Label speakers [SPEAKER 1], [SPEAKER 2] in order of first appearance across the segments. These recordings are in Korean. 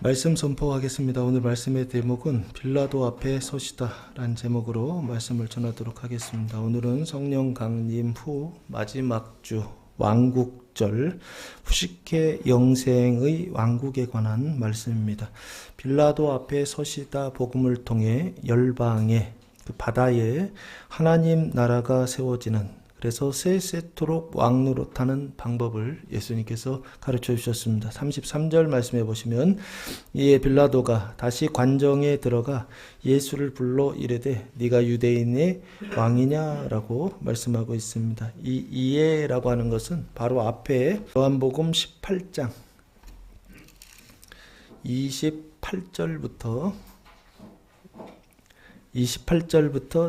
[SPEAKER 1] 말씀 선포하겠습니다. 오늘 말씀의 제목은 빌라도 앞에 서시다 라는 제목으로 말씀을 전하도록 하겠습니다. 오늘은 성령 강림 후 마지막 주 왕국절 후식회 영생의 왕국에 관한 말씀입니다. 빌라도 앞에 서시다 복음을 통해 열방의 그 바다에 하나님 나라가 세워지는, 그래서 세세토록 왕노릇하는 방법을 예수님께서 가르쳐 주셨습니다. 33절 말씀해 보시면, 이에 빌라도가 다시 관정에 들어가 예수를 불러 이르되 네가 유대인의 왕이냐라고 말씀하고 있습니다. 이 이에라고 하는 것은 바로 앞에 요한복음 18장 28절부터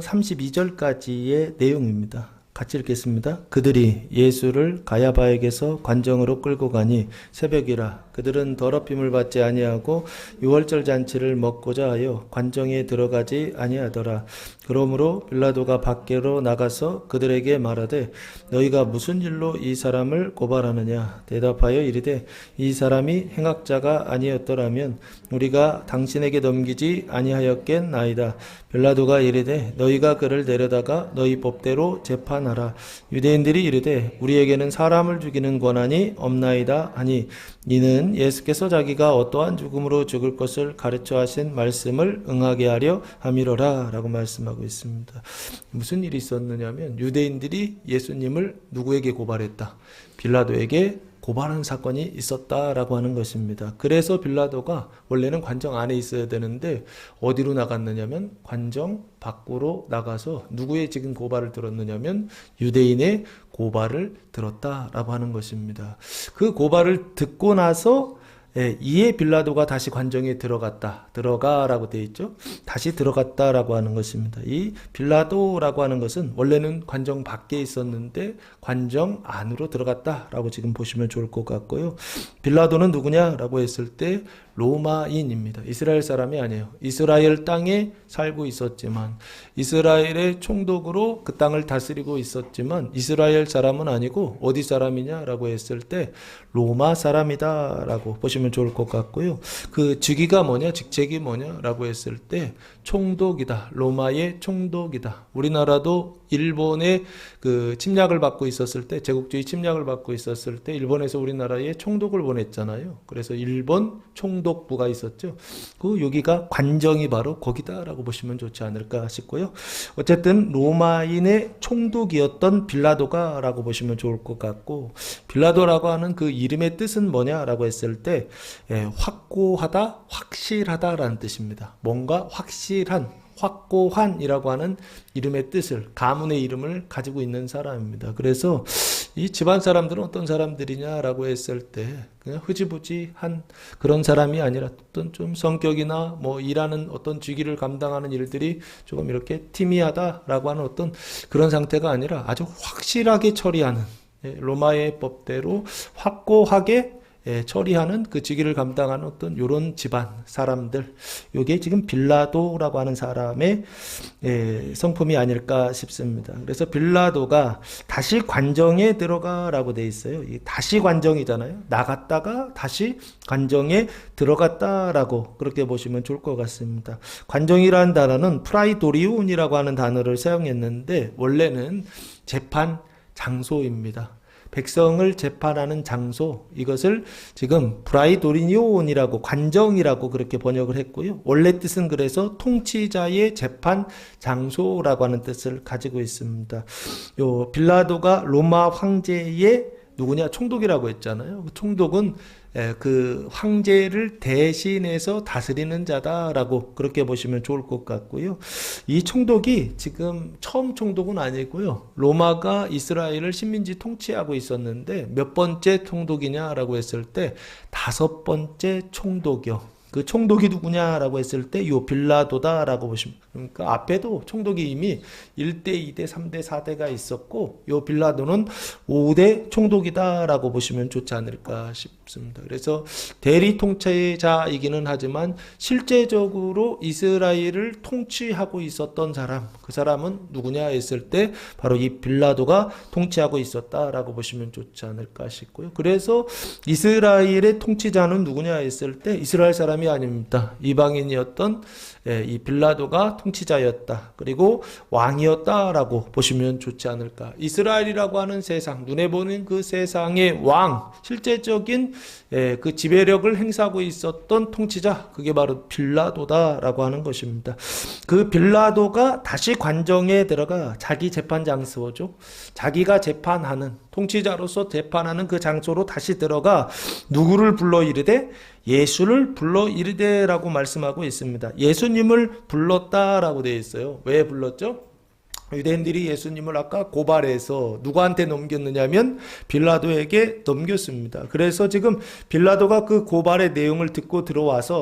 [SPEAKER 1] 32절까지의 내용입니다. 같이 읽겠습니다. 그들이 예수를 가야바에게서 관정으로 끌고 가니 새벽이라. 그들은 더럽힘을 받지 아니하고 유월절 잔치를 먹고자 하여 관정에 들어가지 아니하더라. 그러므로 빌라도가 밖으로 나가서 그들에게 말하되 너희가 무슨 일로 이 사람을 고발하느냐. 대답하여 이르되 이 사람이 행악자가 아니었더라면 우리가 당신에게 넘기지 아니하였겠나이다. 빌라도가 이르되 너희가 그를 데려다가 너희 법대로 재판하라. 유대인들이 이르되 우리에게는 사람을 죽이는 권한이 없나이다 하니 이는 예수께서 자기가 어떠한 죽음으로 죽을 것을 가르쳐 하신 말씀을 응하게 하려 함이로라 라고 말씀하고 있습니다. 무슨 일이 있었느냐면 유대인들이 예수님을 누구에게 고발했다? 빌라도에게 고발한 사건이 있었다라고 하는 것입니다. 그래서 빌라도가 원래는 관정 안에 있어야 되는데 어디로 나갔느냐면 관정 밖으로 나가서 누구의 지금 고발을 들었느냐면 유대인의 고발을 들었다라고 하는 것입니다. 그 고발을 듣고 나서 이에 빌라도가 다시 관정에 들어가라고 되어 있죠. 다시 들어갔다라고 하는 것입니다. 이 빌라도라고 하는 것은 원래는 관정 밖에 있었는데 관정 안으로 들어갔다라고 지금 보시면 좋을 것 같고요. 빌라도는 누구냐라고 했을 때 로마인입니다. 이스라엘 사람이 아니에요. 이스라엘 땅에 살고 있었지만 이스라엘의 총독으로 그 땅을 다스리고 있었지만 이스라엘 사람은 아니고 어디 사람이냐라고 했을 때 로마 사람이다라고 보시면 좋을 것 같고요. 그 직위가 뭐냐, 직책이 뭐냐라고 했을 때 총독이다. 로마의 총독이다. 우리나라도 일본의 그 침략을 받고 있었을 때, 제국주의 침략을 받고 있었을 때 일본에서 우리나라에 총독을 보냈잖아요. 그래서 일본 총독부가 있었죠. 그 여기가 관정이 바로 거기다라고 보시면 좋지 않을까 싶고요. 어쨌든 로마인의 총독이었던 빌라도가라고 보시면 좋을 것 같고, 빌라도라고 하는 그 이름의 뜻은 뭐냐라고 했을 때 확고하다, 확실하다라는 뜻입니다. 뭔가 확실한, 확고한이라고 하는 이름의 뜻을, 가문의 이름을 가지고 있는 사람입니다. 그래서 이 집안 사람들은 어떤 사람들이냐라고 했을 때 그냥 흐지부지한 그런 사람이 아니라 어떤 좀 성격이나 뭐 일하는 어떤 직위를 감당하는 일들이 조금 이렇게 티미하다라고 하는 어떤 그런 상태가 아니라 아주 확실하게 처리하는, 로마의 법대로 확고하게 처리하는 그 직위를 감당하는 어떤 요런 집안 사람들, 요게 지금 빌라도라고 하는 사람의 성품이 아닐까 싶습니다. 그래서 빌라도가 다시 관정에 들어가라고 돼 있어요. 다시 관정이잖아요. 나갔다가 다시 관정에 들어갔다라고 그렇게 보시면 좋을 것 같습니다. 관정이라는 단어는 프라이도리온이라고 하는 단어를 사용했는데 원래는 재판 장소입니다. 백성을 재판하는 장소, 이것을 지금 브라이도리니온이라고, 관정이라고 그렇게 번역을 했고요. 원래 뜻은 그래서 통치자의 재판 장소라고 하는 뜻을 가지고 있습니다. 요 빌라도가 로마 황제의 누구냐? 총독이라고 했잖아요. 총독은 그 황제를 대신해서 다스리는 자다라고 그렇게 보시면 좋을 것 같고요. 이 총독이 지금 처음 총독은 아니고요. 로마가 이스라엘을 식민지 통치하고 있었는데 몇 번째 총독이냐라고 했을 때 5번째 총독이요. 그 총독이 누구냐라고 했을 때 요 빌라도다라고 보시면, 그러니까 앞에도 총독이 이미 1대, 2대, 3대, 4대가 있었고 요 빌라도는 5대 총독이다라고 보시면 좋지 않을까 싶습니다. 그래서 대리 통치자이기는 하지만 실제적으로 이스라엘을 통치하고 있었던 사람, 그 사람은 누구냐 했을 때 바로 이 빌라도가 통치하고 있었다라고 보시면 좋지 않을까 싶고요. 그래서 이스라엘의 통치자는 누구냐 했을 때 이스라엘 사람이 사람이 아닙니다. 이방인이었던 이 빌라도가 통치자였다. 그리고 왕이었다라고 보시면 좋지 않을까. 이스라엘이라고 하는 세상, 눈에 보는 그 세상의 왕, 실제적인 그 지배력을 행사하고 있었던 통치자, 그게 바로 빌라도다라고 하는 것입니다. 그 빌라도가 다시 관정에 들어가 자기 재판 장소죠. 자기가 재판하는, 통치자로서 재판하는 그 장소로 다시 들어가 누구를 불러 이르되 예수를 불러 이르되라고 말씀하고 있습니다. 예수님을 불렀다라고 되어 있어요. 왜 불렀죠? 유대인들이 예수님을 아까 고발해서 누구한테 넘겼느냐면 빌라도에게 넘겼습니다. 그래서 지금 빌라도가 그 고발의 내용을 듣고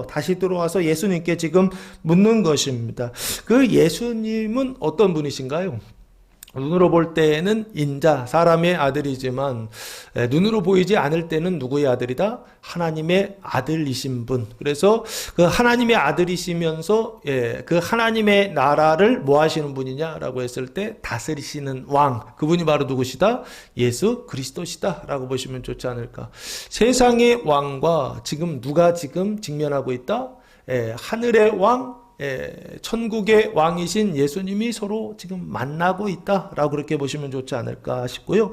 [SPEAKER 1] 다시 들어와서 예수님께 지금 묻는 것입니다. 그 예수님은 어떤 분이신가요? 눈으로 볼 때에는 인자, 사람의 아들이지만 눈으로 보이지 않을 때는 누구의 아들이다? 하나님의 아들이신 분. 그래서 그 하나님의 아들이시면서 그 하나님의 나라를 뭐 하시는 분이냐라고 했을 때 다스리시는 왕. 그분이 바로 누구시다? 예수 그리스도시다 라고 보시면 좋지 않을까. 세상의 왕과 지금 누가 지금 직면하고 있다? 하늘의 왕, 천국의 왕이신 예수님이 서로 지금 만나고 있다라고 그렇게 보시면 좋지 않을까 싶고요.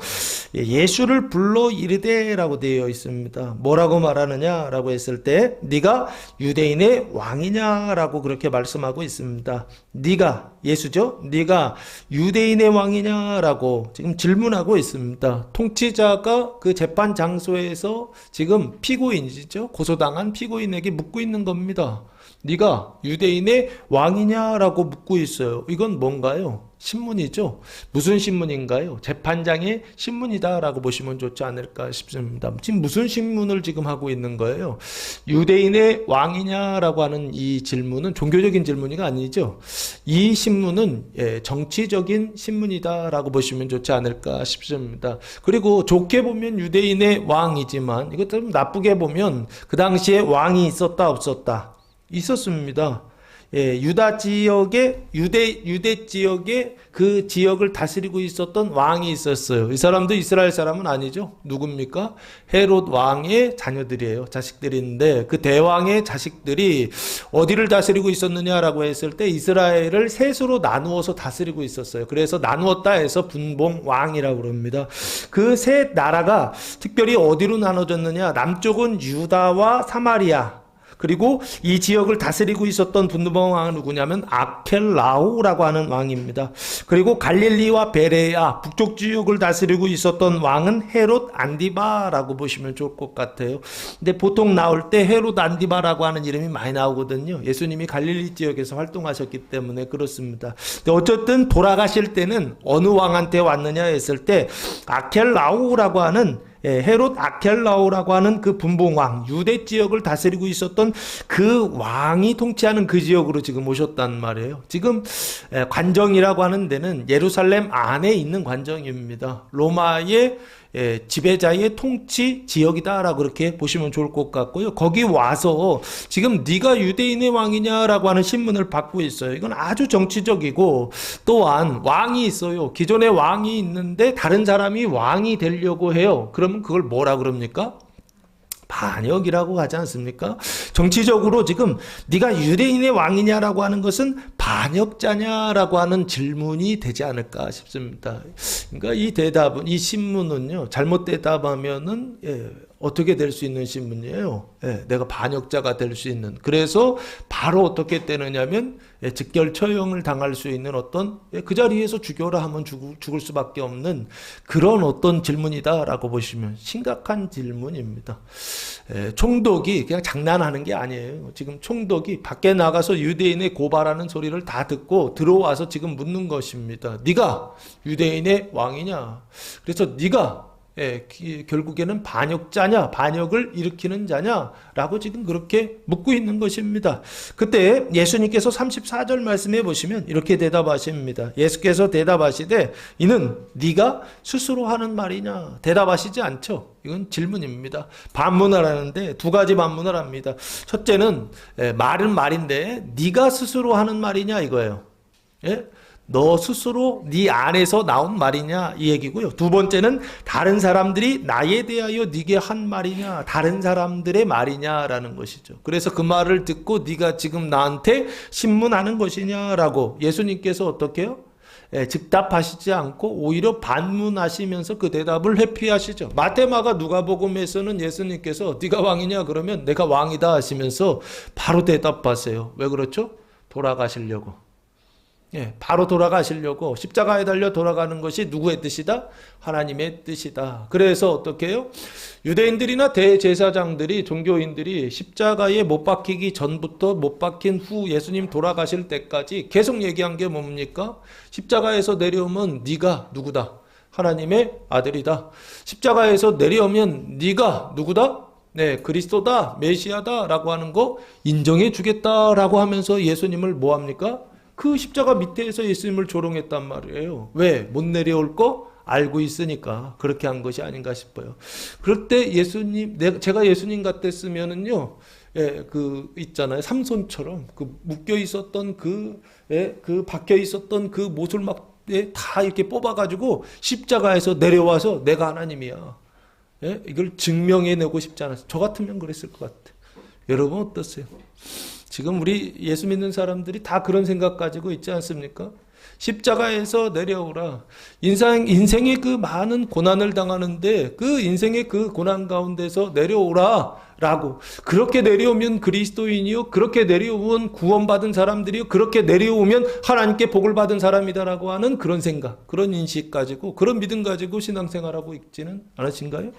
[SPEAKER 1] 예수를 불러 이르되라고 되어 있습니다. 뭐라고 말하느냐라고 했을 때 네가 유대인의 왕이냐라고 그렇게 말씀하고 있습니다. 네가, 예수죠? 네가 유대인의 왕이냐라고 지금 질문하고 있습니다. 통치자가 그 재판 장소에서 지금 피고인이죠. 고소당한 피고인에게 묻고 있는 겁니다. 네가 유대인의 왕이냐라고 묻고 있어요. 이건 뭔가요? 신문이죠. 무슨 신문인가요? 재판장의 신문이다라고 보시면 좋지 않을까 싶습니다. 지금 무슨 신문을 지금 하고 있는 거예요? 유대인의 왕이냐라고 하는 이 질문은 종교적인 질문이 아니죠. 이 신문은 정치적인 신문이다라고 보시면 좋지 않을까 싶습니다. 그리고 좋게 보면 유대인의 왕이지만 이것 좀 나쁘게 보면 그 당시에 왕이 있었다 없었다? 있었습니다. 유대 지역에 그 지역을 다스리고 있었던 왕이 있었어요. 이 사람도 이스라엘 사람은 아니죠. 누굽니까? 헤롯 왕의 자녀들이에요. 자식들인데 그 대왕의 자식들이 어디를 다스리고 있었느냐라고 했을 때 이스라엘을 셋으로 나누어서 다스리고 있었어요. 그래서 나누었다 해서 분봉 왕이라고 그럽니다. 그 셋 나라가 특별히 어디로 나눠졌느냐? 남쪽은 유다와 사마리아, 그리고 이 지역을 다스리고 있었던 분봉 왕은 누구냐면 아켈라오라고 하는 왕입니다. 그리고 갈릴리와 베레아 북쪽 지역을 다스리고 있었던 왕은 헤롯 안디바라고 보시면 좋을 것 같아요. 근데 보통 나올 때 헤롯 안디바라고 하는 이름이 많이 나오거든요. 예수님이 갈릴리 지역에서 활동하셨기 때문에 그렇습니다. 근데 어쨌든 돌아가실 때는 어느 왕한테 왔느냐 했을 때 아켈라오라고 하는 헤롯 아켈라오라고 하는 그 분봉왕, 유대 지역을 다스리고 있었던 그 왕이 통치하는 그 지역으로 지금 오셨단 말이에요. 지금 관정이라고 하는 데는 예루살렘 안에 있는 관정입니다. 로마의 지배자의 통치 지역이다라고 그렇게 보시면 좋을 것 같고요. 거기 와서 지금 네가 유대인의 왕이냐라고 하는 신문을 받고 있어요. 이건 아주 정치적이고, 또한 왕이 있어요. 기존에 왕이 있는데 다른 사람이 왕이 되려고 해요. 그러면 그걸 뭐라 그럽니까? 반역이라고 하지 않습니까? 정치적으로 지금 네가 유대인의 왕이냐라고 하는 것은 반역자냐라고 하는 질문이 되지 않을까 싶습니다. 그러니까 이 대답은, 이 신문은요, 잘못 대답하면은 어떻게 될 수 있는 신문이에요? 내가 반역자가 될 수 있는. 그래서 바로 어떻게 되느냐면 직결 처형을 당할 수 있는 어떤, 그 자리에서 죽여라 하면 죽을 수밖에 없는 그런 어떤 질문이다라고 보시면 심각한 질문입니다. 총독이 그냥 장난하는 게 아니에요. 지금 총독이 밖에 나가서 유대인의 고발하는 소리를 다 듣고 들어와서 지금 묻는 것입니다. 네가 유대인의 왕이냐? 그래서 네가 결국에는 반역자냐, 반역을 일으키는 자냐라고 지금 그렇게 묻고 있는 것입니다. 그때 예수님께서 34절 말씀해 보시면 이렇게 대답하십니다. 예수께서 대답하시되 이는 네가 스스로 하는 말이냐? 대답하시지 않죠. 이건 질문입니다. 반문을 하는데 두 가지 반문을 합니다. 첫째는 말은 말인데 네가 스스로 하는 말이냐 이거예요. 너 스스로 네 안에서 나온 말이냐 이 얘기고요. 두 번째는 다른 사람들이 나에 대하여 네게 한 말이냐, 다른 사람들의 말이냐라는 것이죠. 그래서 그 말을 듣고 네가 지금 나한테 신문하는 것이냐라고 예수님께서 어떻게 해요? 즉답하시지 않고 오히려 반문하시면서 그 대답을 회피하시죠. 마태마가 누가복음에서는 예수님께서 네가 왕이냐 그러면 내가 왕이다 하시면서 바로 대답하세요. 왜 그렇죠? 돌아가시려고. 바로 돌아가시려고 십자가에 달려 돌아가는 것이 누구의 뜻이다? 하나님의 뜻이다. 그래서 어떻게 해요? 유대인들이나 대제사장들이, 종교인들이 십자가에 못 박히기 전부터 못 박힌 후 예수님 돌아가실 때까지 계속 얘기한 게 뭡니까? 십자가에서 내려오면 네가 누구다? 하나님의 아들이다. 십자가에서 내려오면 네가 누구다? 네, 그리스도다, 메시아다 라고 하는 거 인정해 주겠다라고 하면서 예수님을 뭐 합니까? 그 십자가 밑에서 예수님을 조롱했단 말이에요. 왜? 못 내려올 거 알고 있으니까 그렇게 한 것이 아닌가 싶어요. 그럴 때 예수님, 제가 예수님 같았으면은요, 그 있잖아요. 삼손처럼 그 묶여 있었던 그 박혀 있었던 그 못을 막 다 이렇게 뽑아가지고 십자가에서 내려와서 내가 하나님이야. 이걸 증명해내고 싶지 않았어요. 저 같으면 그랬을 것 같아요. 여러분 어떠세요? 지금 우리 예수 믿는 사람들이 다 그런 생각 가지고 있지 않습니까? 십자가에서 내려오라. 인생의 그 많은 고난을 당하는데 그 인생의 그 고난 가운데서 내려오라 라고. 그렇게 내려오면 그리스도인이요, 그렇게 내려오면 구원받은 사람들이요, 그렇게 내려오면 하나님께 복을 받은 사람이다라고 하는 그런 생각, 그런 인식 가지고, 그런 믿음 가지고 신앙생활하고 있지는 않으신가요?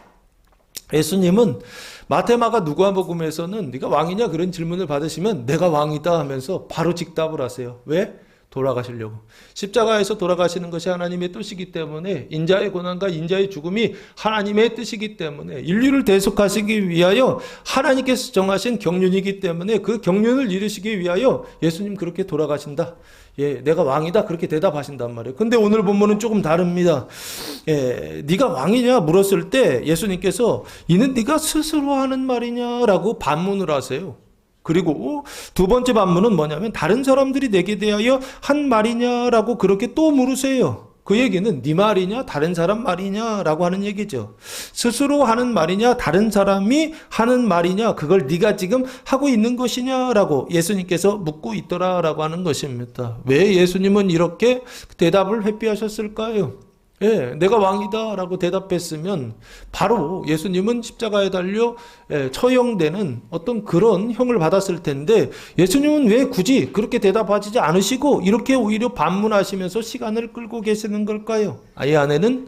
[SPEAKER 1] 예수님은 마태마가 누가복음에서는 네가 왕이냐 그런 질문을 받으시면 내가 왕이다 하면서 바로 직답을 하세요. 왜? 돌아가시려고. 십자가에서 돌아가시는 것이 하나님의 뜻이기 때문에, 인자의 고난과 인자의 죽음이 하나님의 뜻이기 때문에, 인류를 대속하시기 위하여 하나님께서 정하신 경륜이기 때문에 그 경륜을 이루시기 위하여 예수님 그렇게 돌아가신다. 내가 왕이다 그렇게 대답하신단 말이에요. 근데 오늘 본문은 조금 다릅니다. 네가 왕이냐 물었을 때 예수님께서 이는 네가 스스로 하는 말이냐라고 반문을 하세요. 그리고 두 번째 반문은 뭐냐면 다른 사람들이 내게 대하여 한 말이냐라고 그렇게 또 물으세요. 그 얘기는 네 말이냐 다른 사람 말이냐라고 하는 얘기죠. 스스로 하는 말이냐 다른 사람이 하는 말이냐 그걸 네가 지금 하고 있는 것이냐라고 예수님께서 묻고 있더라라고 하는 것입니다. 왜 예수님은 이렇게 대답을 회피하셨을까요? 내가 왕이다 라고 대답했으면 바로 예수님은 십자가에 달려 처형되는 어떤 그런 형을 받았을 텐데, 예수님은 왜 굳이 그렇게 대답하지 않으시고 이렇게 오히려 반문하시면서 시간을 끌고 계시는 걸까요? 이 안에는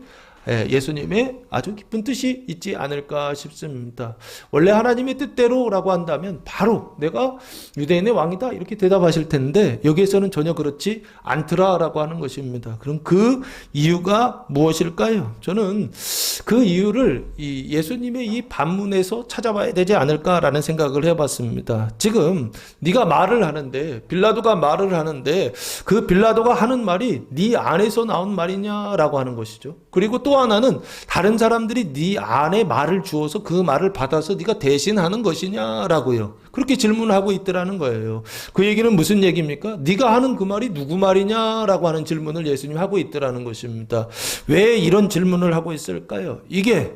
[SPEAKER 1] 예수님의 아주 깊은 뜻이 있지 않을까 싶습니다. 원래 하나님의 뜻대로라고 한다면 바로 내가 유대인의 왕이다 이렇게 대답하실 텐데, 여기에서는 전혀 그렇지 않더라라고 하는 것입니다. 그럼 그 이유가 무엇일까요? 저는 그 이유를 이 예수님의 이 반문에서 찾아봐야 되지 않을까라는 생각을 해봤습니다. 지금 네가 말을 하는데, 빌라도가 말을 하는데 그 빌라도가 하는 말이 네 안에서 나온 말이냐라고 하는 것이죠. 그리고 또 하나는 다른 사람들이 네 안에 말을 주어서 그 말을 받아서 네가 대신하는 것이냐라고요. 그렇게 질문하고 있더라는 거예요. 그 얘기는 무슨 얘기입니까? 네가 하는 그 말이 누구 말이냐라고 하는 질문을 예수님 하고 있더라는 것입니다. 왜 이런 질문을 하고 있을까요? 이게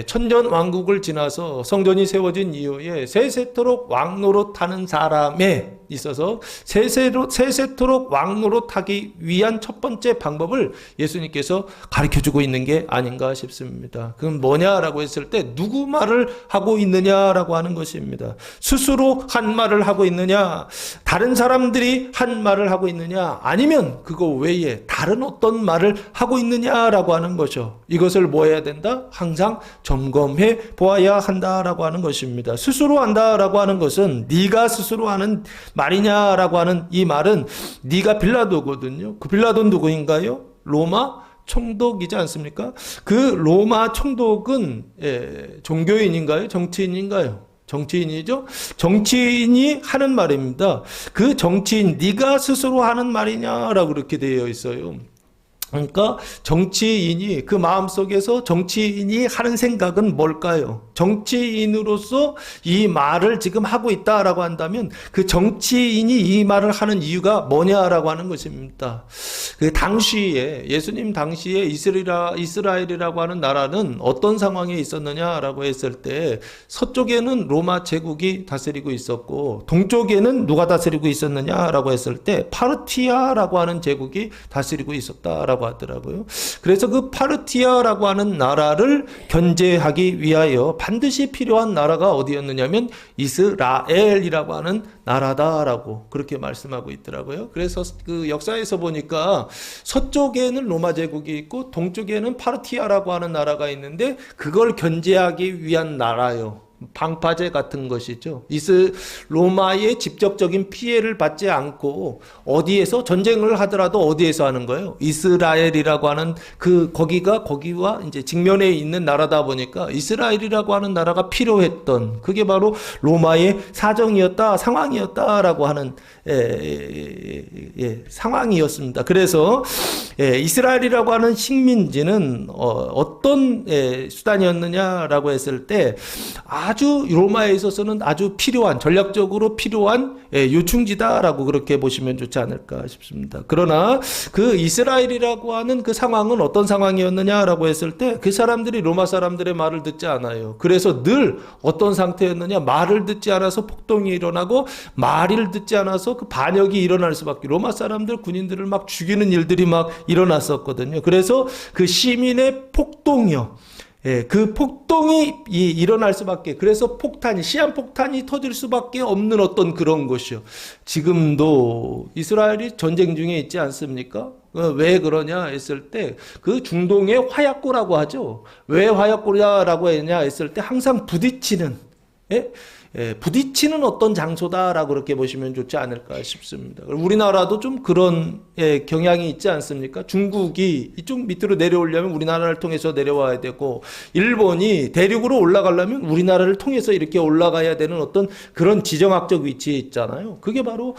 [SPEAKER 1] 천년 왕국을 지나서 성전이 세워진 이후에 세세토록 왕노릇하는 사람에 있어서 세세토록 왕노릇하기 위한 첫 번째 방법을 예수님께서 가르쳐주고 있는 게 아닌가 싶습니다. 그건 뭐냐라고 했을 때 누구 말을 하고 있느냐라고 하는 것입니다. 스스로 한 말을 하고 있느냐, 다른 사람들이 한 말을 하고 있느냐, 아니면 그거 외에 다른 어떤 말을 하고 있느냐라고 하는 거죠. 이것을 뭐 해야 된다? 항상 점검해 보아야 한다라고 하는 것입니다. 스스로 한다라고 하는 것은 네가 스스로 하는 말이냐라고 하는 이 말은 네가 빌라도거든요. 그 빌라도는 누구인가요? 로마 총독이지 않습니까? 그 로마 총독은 종교인인가요? 정치인인가요? 정치인이죠. 정치인이 하는 말입니다. 그 정치인 네가 스스로 하는 말이냐라고 그렇게 되어 있어요. 그러니까 정치인이 그 마음속에서 정치인이 하는 생각은 뭘까요? 정치인으로서 이 말을 지금 하고 있다라고 한다면 그 정치인이 이 말을 하는 이유가 뭐냐라고 하는 것입니다. 그 당시에 예수님 당시에 이스라엘이라고 하는 나라는 어떤 상황에 있었느냐라고 했을 때 서쪽에는 로마 제국이 다스리고 있었고 동쪽에는 누가 다스리고 있었느냐라고 했을 때 파르티아라고 하는 제국이 다스리고 있었다라고 하더라고요. 그래서 그 파르티아라고 하는 나라를 견제하기 위하여 반드시 필요한 나라가 어디였느냐면 이스라엘이라고 하는 나라다라고 그렇게 말씀하고 있더라고요. 그래서 그 역사에서 보니까 서쪽에는 로마 제국이 있고 동쪽에는 파르티아라고 하는 나라가 있는데 그걸 견제하기 위한 나라요. 방파제 같은 것이죠. 로마의 직접적인 피해를 받지 않고 어디에서 전쟁을 하더라도 어디에서 하는 거예요? 이스라엘이라고 하는 거기와 이제 직면에 있는 나라다 보니까 이스라엘이라고 하는 나라가 필요했던 그게 바로 로마의 상황이었다라고 하는 상황이었습니다. 그래서 이스라엘이라고 하는 식민지는 어떤 수단이었느냐라고 했을 때 아주 로마에 있어서는 아주 필요한 전략적으로 필요한 요충지다라고 그렇게 보시면 좋지 않을까 싶습니다. 그러나 그 이스라엘이라고 하는 그 상황은 어떤 상황이었느냐라고 했을 때 그 사람들이 로마 사람들의 말을 듣지 않아요. 그래서 늘 어떤 상태였느냐 말을 듣지 않아서 폭동이 일어나고 말을 듣지 않아서 그 반역이 일어날 수밖에 로마 사람들 군인들을 막 죽이는 일들이 막 일어났었거든요. 그래서 그 시민의 폭동이요. 그 폭동이 일어날 수밖에 그래서 시한폭탄이 터질 수밖에 없는 어떤 그런 것이요. 지금도 이스라엘이 전쟁 중에 있지 않습니까? 왜 그러냐 했을 때 그 중동의 화약고라고 하죠. 왜 화약고라고 했냐 했을 때 항상 부딪히는 어떤 장소다라고 그렇게 보시면 좋지 않을까 싶습니다. 우리나라도 좀 그런 경향이 있지 않습니까? 중국이 이쪽 밑으로 내려오려면 우리나라를 통해서 내려와야 되고 일본이 대륙으로 올라가려면 우리나라를 통해서 이렇게 올라가야 되는 어떤 그런 지정학적 위치에 있잖아요. 그게 바로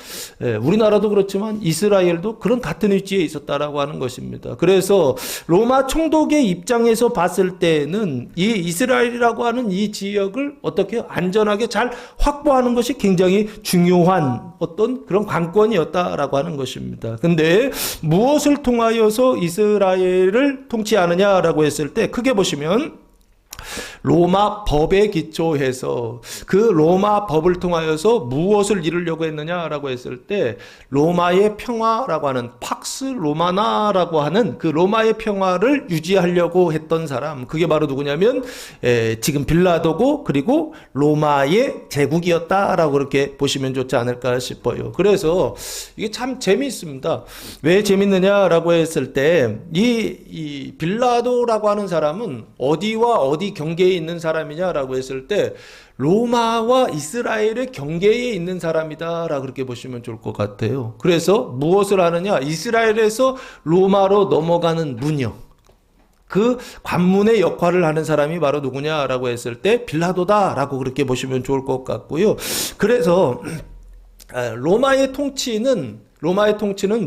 [SPEAKER 1] 우리나라도 그렇지만 이스라엘도 그런 같은 위치에 있었다라고 하는 것입니다. 그래서 로마 총독의 입장에서 봤을 때는 이 이스라엘이라고 하는 이 지역을 어떻게 안전하게 잘 확보하는 것이 굉장히 중요한 어떤 그런 관건이었다라고 하는 것입니다. 근데 무엇을 통하여서 이스라엘을 통치하느냐라고 했을 때 크게 보시면 로마 법에 기초해서 그 로마 법을 통하여서 무엇을 이루려고 했느냐라고 했을 때 로마의 평화라고 하는 팍스 로마나라고 하는 그 로마의 평화를 유지하려고 했던 사람 그게 바로 누구냐면 지금 빌라도고 그리고 로마의 제국이었다라고 그렇게 보시면 좋지 않을까 싶어요. 그래서 이게 참 재미있습니다. 왜 재밌느냐라고 했을 때 이 빌라도라고 하는 사람은 어디와 어디 경계에 있는 사람이냐라고 했을 때 로마와 이스라엘의 경계에 있는 사람이다라고 그렇게 보시면 좋을 것 같아요. 그래서 무엇을 하느냐? 이스라엘에서 로마로 넘어가는 문이요. 그 관문의 역할을 하는 사람이 바로 누구냐라고 했을 때 빌라도다라고 그렇게 보시면 좋을 것 같고요. 그래서 로마의 통치는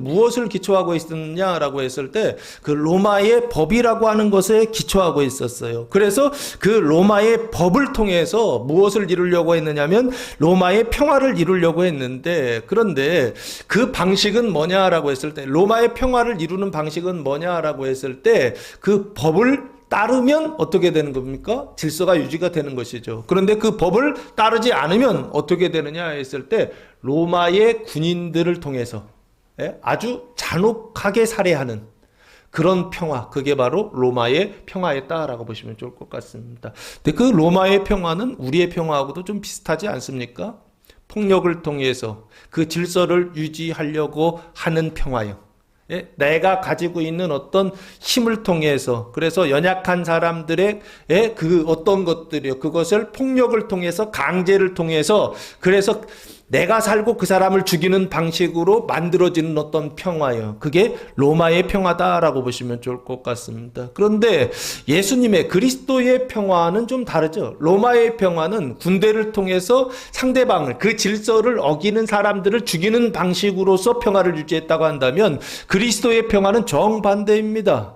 [SPEAKER 1] 무엇을 기초하고 있었냐라고 했을 때 그 로마의 법이라고 하는 것에 기초하고 있었어요. 그래서 그 로마의 법을 통해서 무엇을 이루려고 했느냐면 로마의 평화를 이루려고 했는데 그런데 그 방식은 뭐냐라고 했을 때 로마의 평화를 이루는 방식은 뭐냐라고 했을 때 그 법을 따르면 어떻게 되는 겁니까? 질서가 유지가 되는 것이죠. 그런데 그 법을 따르지 않으면 어떻게 되느냐 했을 때 로마의 군인들을 통해서 아주 잔혹하게 살해하는 그런 평화, 그게 바로 로마의 평화였다라고 보시면 좋을 것 같습니다. 근데 그 로마의 평화는 우리의 평화하고도 좀 비슷하지 않습니까? 폭력을 통해서 그 질서를 유지하려고 하는 평화요. 내가 가지고 있는 어떤 힘을 통해서 그래서 연약한 사람들의 그 어떤 것들이요 그것을 폭력을 통해서 강제를 통해서 그래서 내가 살고 그 사람을 죽이는 방식으로 만들어지는 어떤 평화예요. 그게 로마의 평화다라고 보시면 좋을 것 같습니다. 그런데 예수님의 그리스도의 평화는 좀 다르죠. 로마의 평화는 군대를 통해서 상대방을 그 질서를 어기는 사람들을 죽이는 방식으로서 평화를 유지했다고 한다면 그리스도의 평화는 정반대입니다.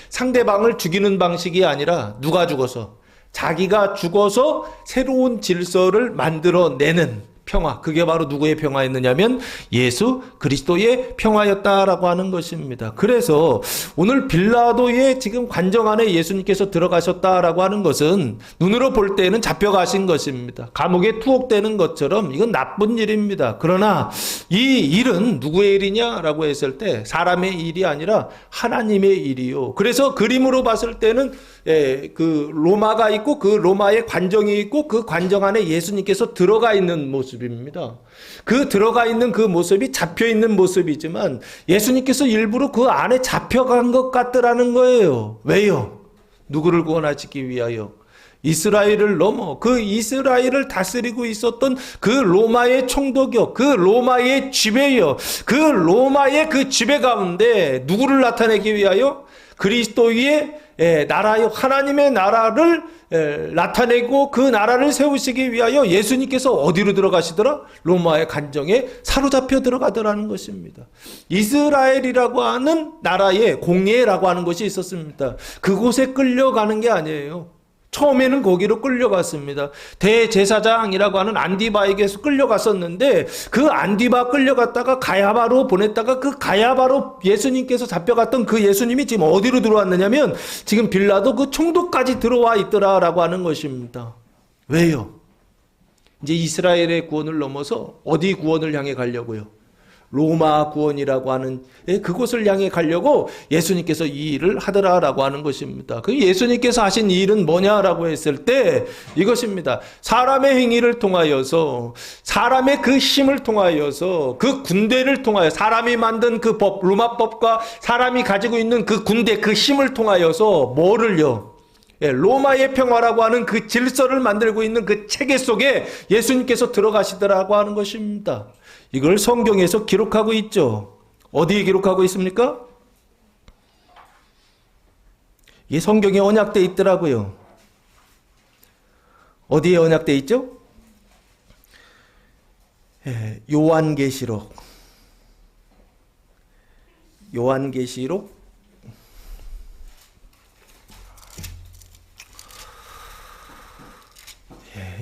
[SPEAKER 1] 상대방을 죽이는 방식이 아니라 누가 죽어서 자기가 죽어서 새로운 질서를 만들어내는 평화. 그게 바로 누구의 평화였느냐면 예수 그리스도의 평화였다라고 하는 것입니다. 그래서 오늘 빌라도의 지금 관정 안에 예수님께서 들어가셨다라고 하는 것은 눈으로 볼 때는 잡혀가신 것입니다. 감옥에 투옥되는 것처럼 이건 나쁜 일입니다. 그러나 이 일은 누구의 일이냐라고 했을 때 사람의 일이 아니라 하나님의 일이요. 그래서 그림으로 봤을 때는 그 로마가 있고 그 로마의 관정이 있고 그 관정 안에 예수님께서 들어가 있는 모습입니다. 그 들어가 있는 그 모습이 잡혀 있는 모습이지만 예수님께서 일부러 그 안에 잡혀간 것 같더라는 거예요. 왜요? 누구를 구원하시기 위하여? 이스라엘을 넘어 그 이스라엘을 다스리고 있었던 그 로마의 총독이요, 그 로마의 지배요, 그 로마의 그 지배 가운데 누구를 나타내기 위하여? 그리스도의 나라요, 하나님의 나라를 나타내고 그 나라를 세우시기 위하여 예수님께서 어디로 들어가시더라? 로마의 관정에 사로잡혀 들어가더라는 것입니다. 이스라엘이라고 하는 나라에 공예라고 하는 것이 있었습니다. 그곳에 끌려가는 게 아니에요. 처음에는 거기로 끌려갔습니다. 대제사장이라고 하는 안디바에게서 끌려갔었는데 그 안디바 끌려갔다가 가야바로 보냈다가 그 가야바로 예수님께서 잡혀갔던 그 예수님이 지금 어디로 들어왔느냐면 지금 빌라도 그 총독까지 들어와 있더라라고 하는 것입니다. 왜요? 이제 이스라엘의 구원을 넘어서 어디 구원을 향해 가려고요? 로마 구원이라고 하는 그곳을 향해 가려고 예수님께서 이 일을 하더라라고 하는 것입니다. 그 예수님께서 하신 이 일은 뭐냐라고 했을 때 이것입니다. 사람의 행위를 통하여서, 사람의 그 힘을 통하여서, 그 군대를 통하여, 사람이 만든 그 법, 로마법과 사람이 가지고 있는 그 군대, 그 힘을 통하여서 뭐를요? 로마의 평화라고 하는 그 질서를 만들고 있는 그 체계 속에 예수님께서 들어가시더라고 하는 것입니다. 이걸 성경에서 기록하고 있죠. 어디에 기록하고 있습니까? 이게 성경에 언약되어 있더라고요. 어디에 언약되어 있죠?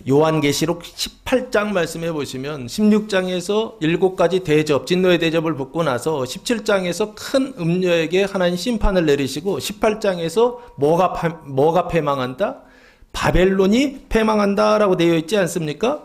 [SPEAKER 1] 요한계시록 18장 말씀해 보시면 16장에서 7가지 대접, 진노의 대접을 받고 나서 17장에서 큰 음녀에게 하나님 심판을 내리시고 18장에서 뭐가 패망한다? 바벨론이 패망한다라고 되어 있지 않습니까?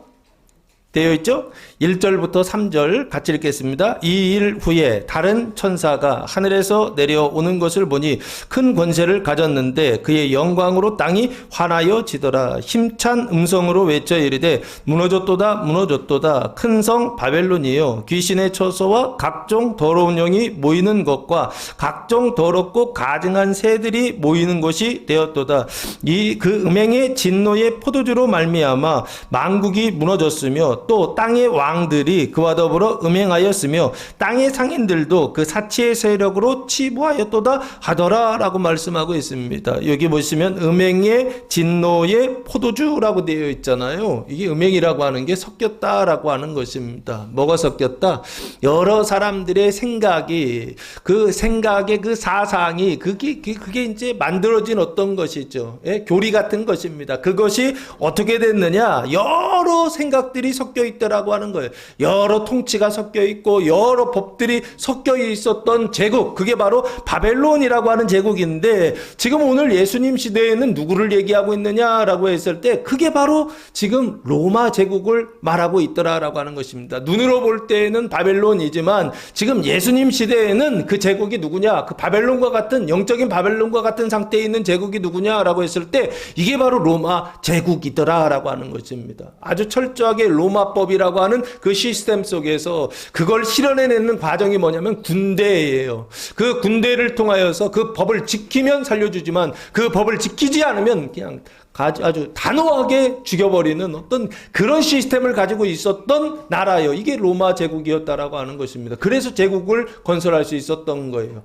[SPEAKER 1] 되어 있죠? 1절부터 3절 같이 읽겠습니다. 이 일 후에 다른 천사가 하늘에서 내려오는 것을 보니 큰 권세를 가졌는데 그의 영광으로 땅이 환하여지더라. 힘찬 음성으로 외쳐 이르되 무너졌도다 무너졌도다 큰 성 바벨론이요 귀신의 처소와 각종 더러운 영이 모이는 것과 각종 더럽고 가증한 새들이 모이는 곳이 되었도다. 이 그 음행의 진노의 포도주로 말미암아 만국이 무너졌으며 또 땅의 왕들이 그와 더불어 음행하였으며 땅의 상인들도 그 사치의 세력으로 치부하였도다 하더라라고 말씀하고 있습니다. 여기 보시면 음행의 진노의 포도주라고 되어 있잖아요. 이게 음행이라고 하는 게 섞였다라고 하는 것입니다. 뭐가 섞였다? 여러 사람들의 생각이, 그 생각의 그 사상이 그게 이제 만들어진 어떤 것이죠. 교리 같은 것입니다. 그것이 어떻게 됐느냐? 여러 생각들이 섞여 있더라고 하는 거예요. 여러 통치가 섞여 있고 여러 법들이 섞여 있었던 제국, 그게 바로 바벨론이라고 하는 제국인데 지금 오늘 예수님 시대에는 누구를 얘기하고 있느냐라고 했을 때 그게 바로 지금 로마 제국을 말하고 있더라라고 하는 것입니다. 눈으로 볼 때는 바벨론이지만 지금 예수님 시대에는 그 제국이 누구냐? 그 바벨론과 같은, 영적인 바벨론과 같은 상태에 있는 제국이 누구냐라고 했을 때 이게 바로 로마 제국이더라라고 하는 것입니다. 아주 철저하게 로마법이라고 하는 그 시스템 속에서 그걸 실현해내는 과정이 뭐냐면 군대예요. 그 군대를 통하여서 그 법을 지키면 살려주지만 그 법을 지키지 않으면 그냥 아주 단호하게 죽여버리는 어떤 그런 시스템을 가지고 있었던 나라예요. 이게 로마 제국이었다라고 하는 것입니다. 그래서 제국을 건설할 수 있었던 거예요.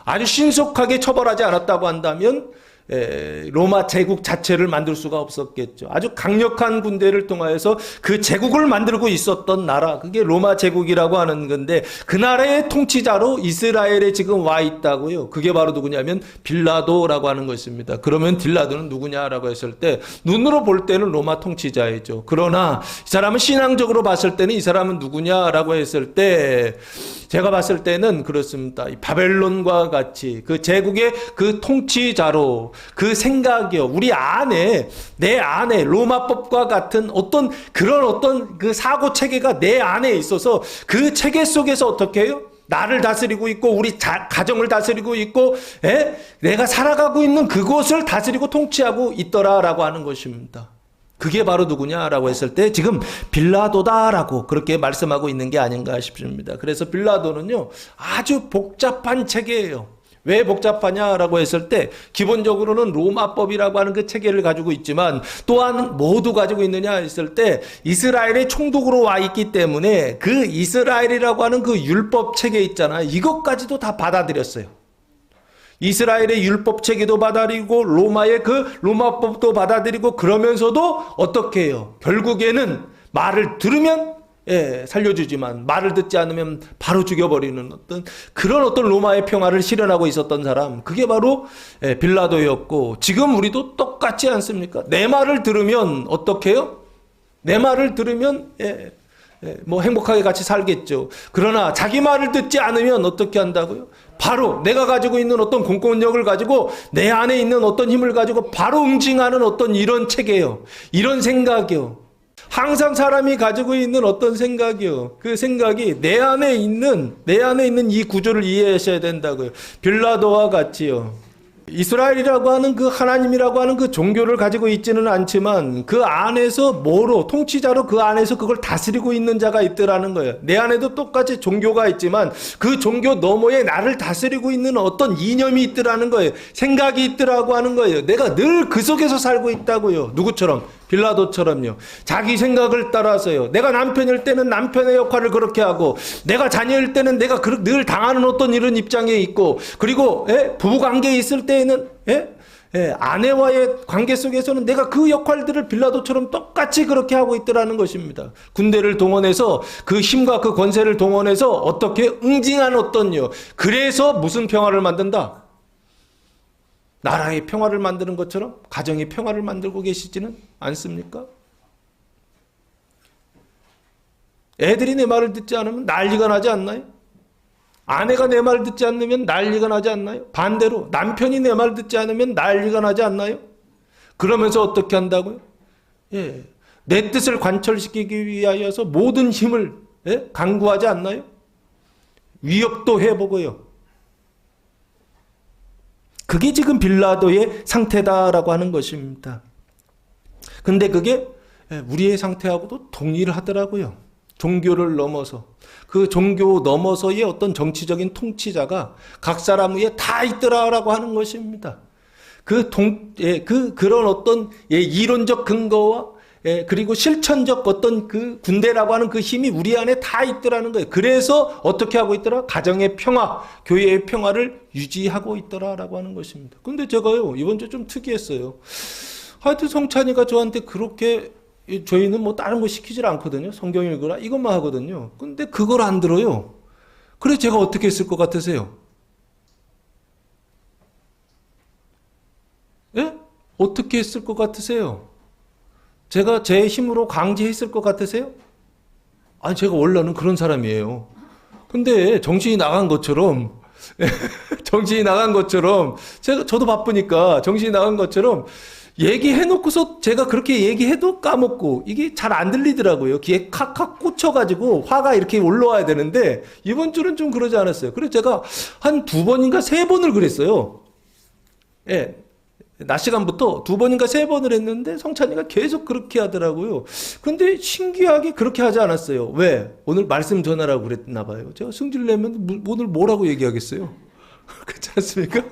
[SPEAKER 1] 아주 신속하게 처벌하지 않았다고 한다면 로마 제국 자체를 만들 수가 없었겠죠. 아주 강력한 군대를 통하여서 그 제국을 만들고 있었던 나라, 그게 로마 제국이라고 하는 건데, 그 나라의 통치자로 이스라엘에 지금 와 있다고요. 그게 바로 누구냐면 빌라도라고 하는 것입니다. 그러면 빌라도는 누구냐라고 했을 때 눈으로 볼 때는 로마 통치자이죠. 그러나 이 사람은 신앙적으로 봤을 때는 이 사람은 누구냐라고 했을 때, 제가 봤을 때는 그렇습니다. 이 바벨론과 같이 그 제국의 그 통치자로, 그 생각이요, 우리 안에, 내 안에 로마법과 같은 어떤 그런 어떤 그 사고 체계가 내 안에 있어서 그 체계 속에서 어떻게 해요? 나를 다스리고 있고 우리 가정을 다스리고 있고, 내가 살아가고 있는 그곳을 다스리고 통치하고 있더라라고 하는 것입니다. 그게 바로 누구냐라고 했을 때 지금 빌라도다라고 그렇게 말씀하고 있는 게 아닌가 싶습니다. 그래서 빌라도는요, 아주 복잡한 체계예요. 왜 복잡하냐라고 했을 때 기본적으로는 로마법이라고 하는 그 체계를 가지고 있지만, 또한 모두 가지고 있느냐 했을 때 이스라엘의 총독으로 와 있기 때문에 그 이스라엘이라고 하는 그 율법 체계 있잖아요. 이것까지도 다 받아들였어요. 이스라엘의 율법 체계도 받아들이고 로마의 그 로마법도 받아들이고, 그러면서도 어떻게 해요? 결국에는 말을 들으면 살려주지만 말을 듣지 않으면 바로 죽여버리는 어떤 그런 어떤 로마의 평화를 실현하고 있었던 사람, 그게 바로 빌라도였고, 지금 우리도 똑같지 않습니까? 내 말을 들으면 어떻게 해요? 내 말을 들으면 뭐 행복하게 같이 살겠죠. 그러나 자기 말을 듣지 않으면 어떻게 한다고요? 바로 내가 가지고 있는 어떤 공권력을 가지고, 내 안에 있는 어떤 힘을 가지고 바로 응징하는 어떤 이런 체계요, 이런 생각이요. 항상 사람이 가지고 있는 어떤 생각이요, 그 생각이 내 안에 있는 이 구조를 이해하셔야 된다고요. 빌라도와 같이요, 이스라엘이라고 하는 그 하나님이라고 하는 그 종교를 가지고 있지는 않지만 그 안에서 뭐로, 통치자로 그 안에서 그걸 다스리고 있는 자가 있더라는 거예요. 내 안에도 똑같이 종교가 있지만 그 종교 너머에 나를 다스리고 있는 어떤 이념이 있더라는 거예요. 생각이 있더라고 하는 거예요. 내가 늘 그 속에서 살고 있다고요. 누구처럼? 빌라도처럼요. 자기 생각을 따라서요. 내가 남편일 때는 남편의 역할을 그렇게 하고, 내가 자녀일 때는 내가 늘 당하는 어떤 이런 입장에 있고, 그리고 부부관계에 있을 때에는 아내와의 관계 속에서는 내가 그 역할들을 빌라도처럼 똑같이 그렇게 하고 있더라는 것입니다. 군대를 동원해서 그 힘과 그 권세를 동원해서 어떻게 응징한 어떤요. 그래서 무슨 평화를 만든다? 나라의 평화를 만드는 것처럼 가정의 평화를 만들고 계시지는 않습니까? 애들이 내 말을 듣지 않으면 난리가 나지 않나요? 아내가 내 말을 듣지 않으면 난리가 나지 않나요? 반대로 남편이 내 말을 듣지 않으면 난리가 나지 않나요? 그러면서 어떻게 한다고요? 내 뜻을 관철시키기 위하여서 모든 힘을 강구하지 않나요? 위협도 해보고요. 그게 지금 빌라도의 상태다라고 하는 것입니다. 근데 그게 우리의 상태하고도 동일하더라고요. 종교를 넘어서, 그 종교 넘어서의 어떤 정치적인 통치자가 각 사람 위에 다 있더라라고 하는 것입니다. 그런 어떤 이론적 근거와 그리고 실천적 어떤 그 군대라고 하는 그 힘이 우리 안에 다 있더라는 거예요. 그래서 어떻게 하고 있더라? 가정의 평화, 교회의 평화를 유지하고 있더라라고 하는 것입니다. 근데 제가요, 이번 주 좀 특이했어요. 하여튼 성찬이가 저한테 그렇게, 저희는 뭐 다른 거 시키질 않거든요. 성경 읽으라 이것만 하거든요. 근데 그걸 안 들어요. 그래 제가 어떻게 했을 것 같으세요? 어떻게 했을 것 같으세요? 제가 제 힘으로 강제했을 것 같으세요? 아니, 제가 원래는 그런 사람이에요. 근데 정신이 나간 것처럼, 저도 바쁘니까 정신이 나간 것처럼 얘기해놓고서 제가 그렇게 얘기해도 까먹고, 이게 잘 안 들리더라고요. 귀에 칵칵 꽂혀가지고 화가 이렇게 올라와야 되는데, 이번 주는 좀 그러지 않았어요. 그래서 제가 한 2번인가 3번을 그랬어요. 낮 시간부터 2번인가 3번을 했는데 성찬이가 계속 그렇게 하더라고요. 근데 신기하게 그렇게 하지 않았어요. 왜? 오늘 말씀 전하라고 그랬나 봐요. 제가 승질 내면 오늘 뭐라고 얘기하겠어요? 그렇지 않습니까?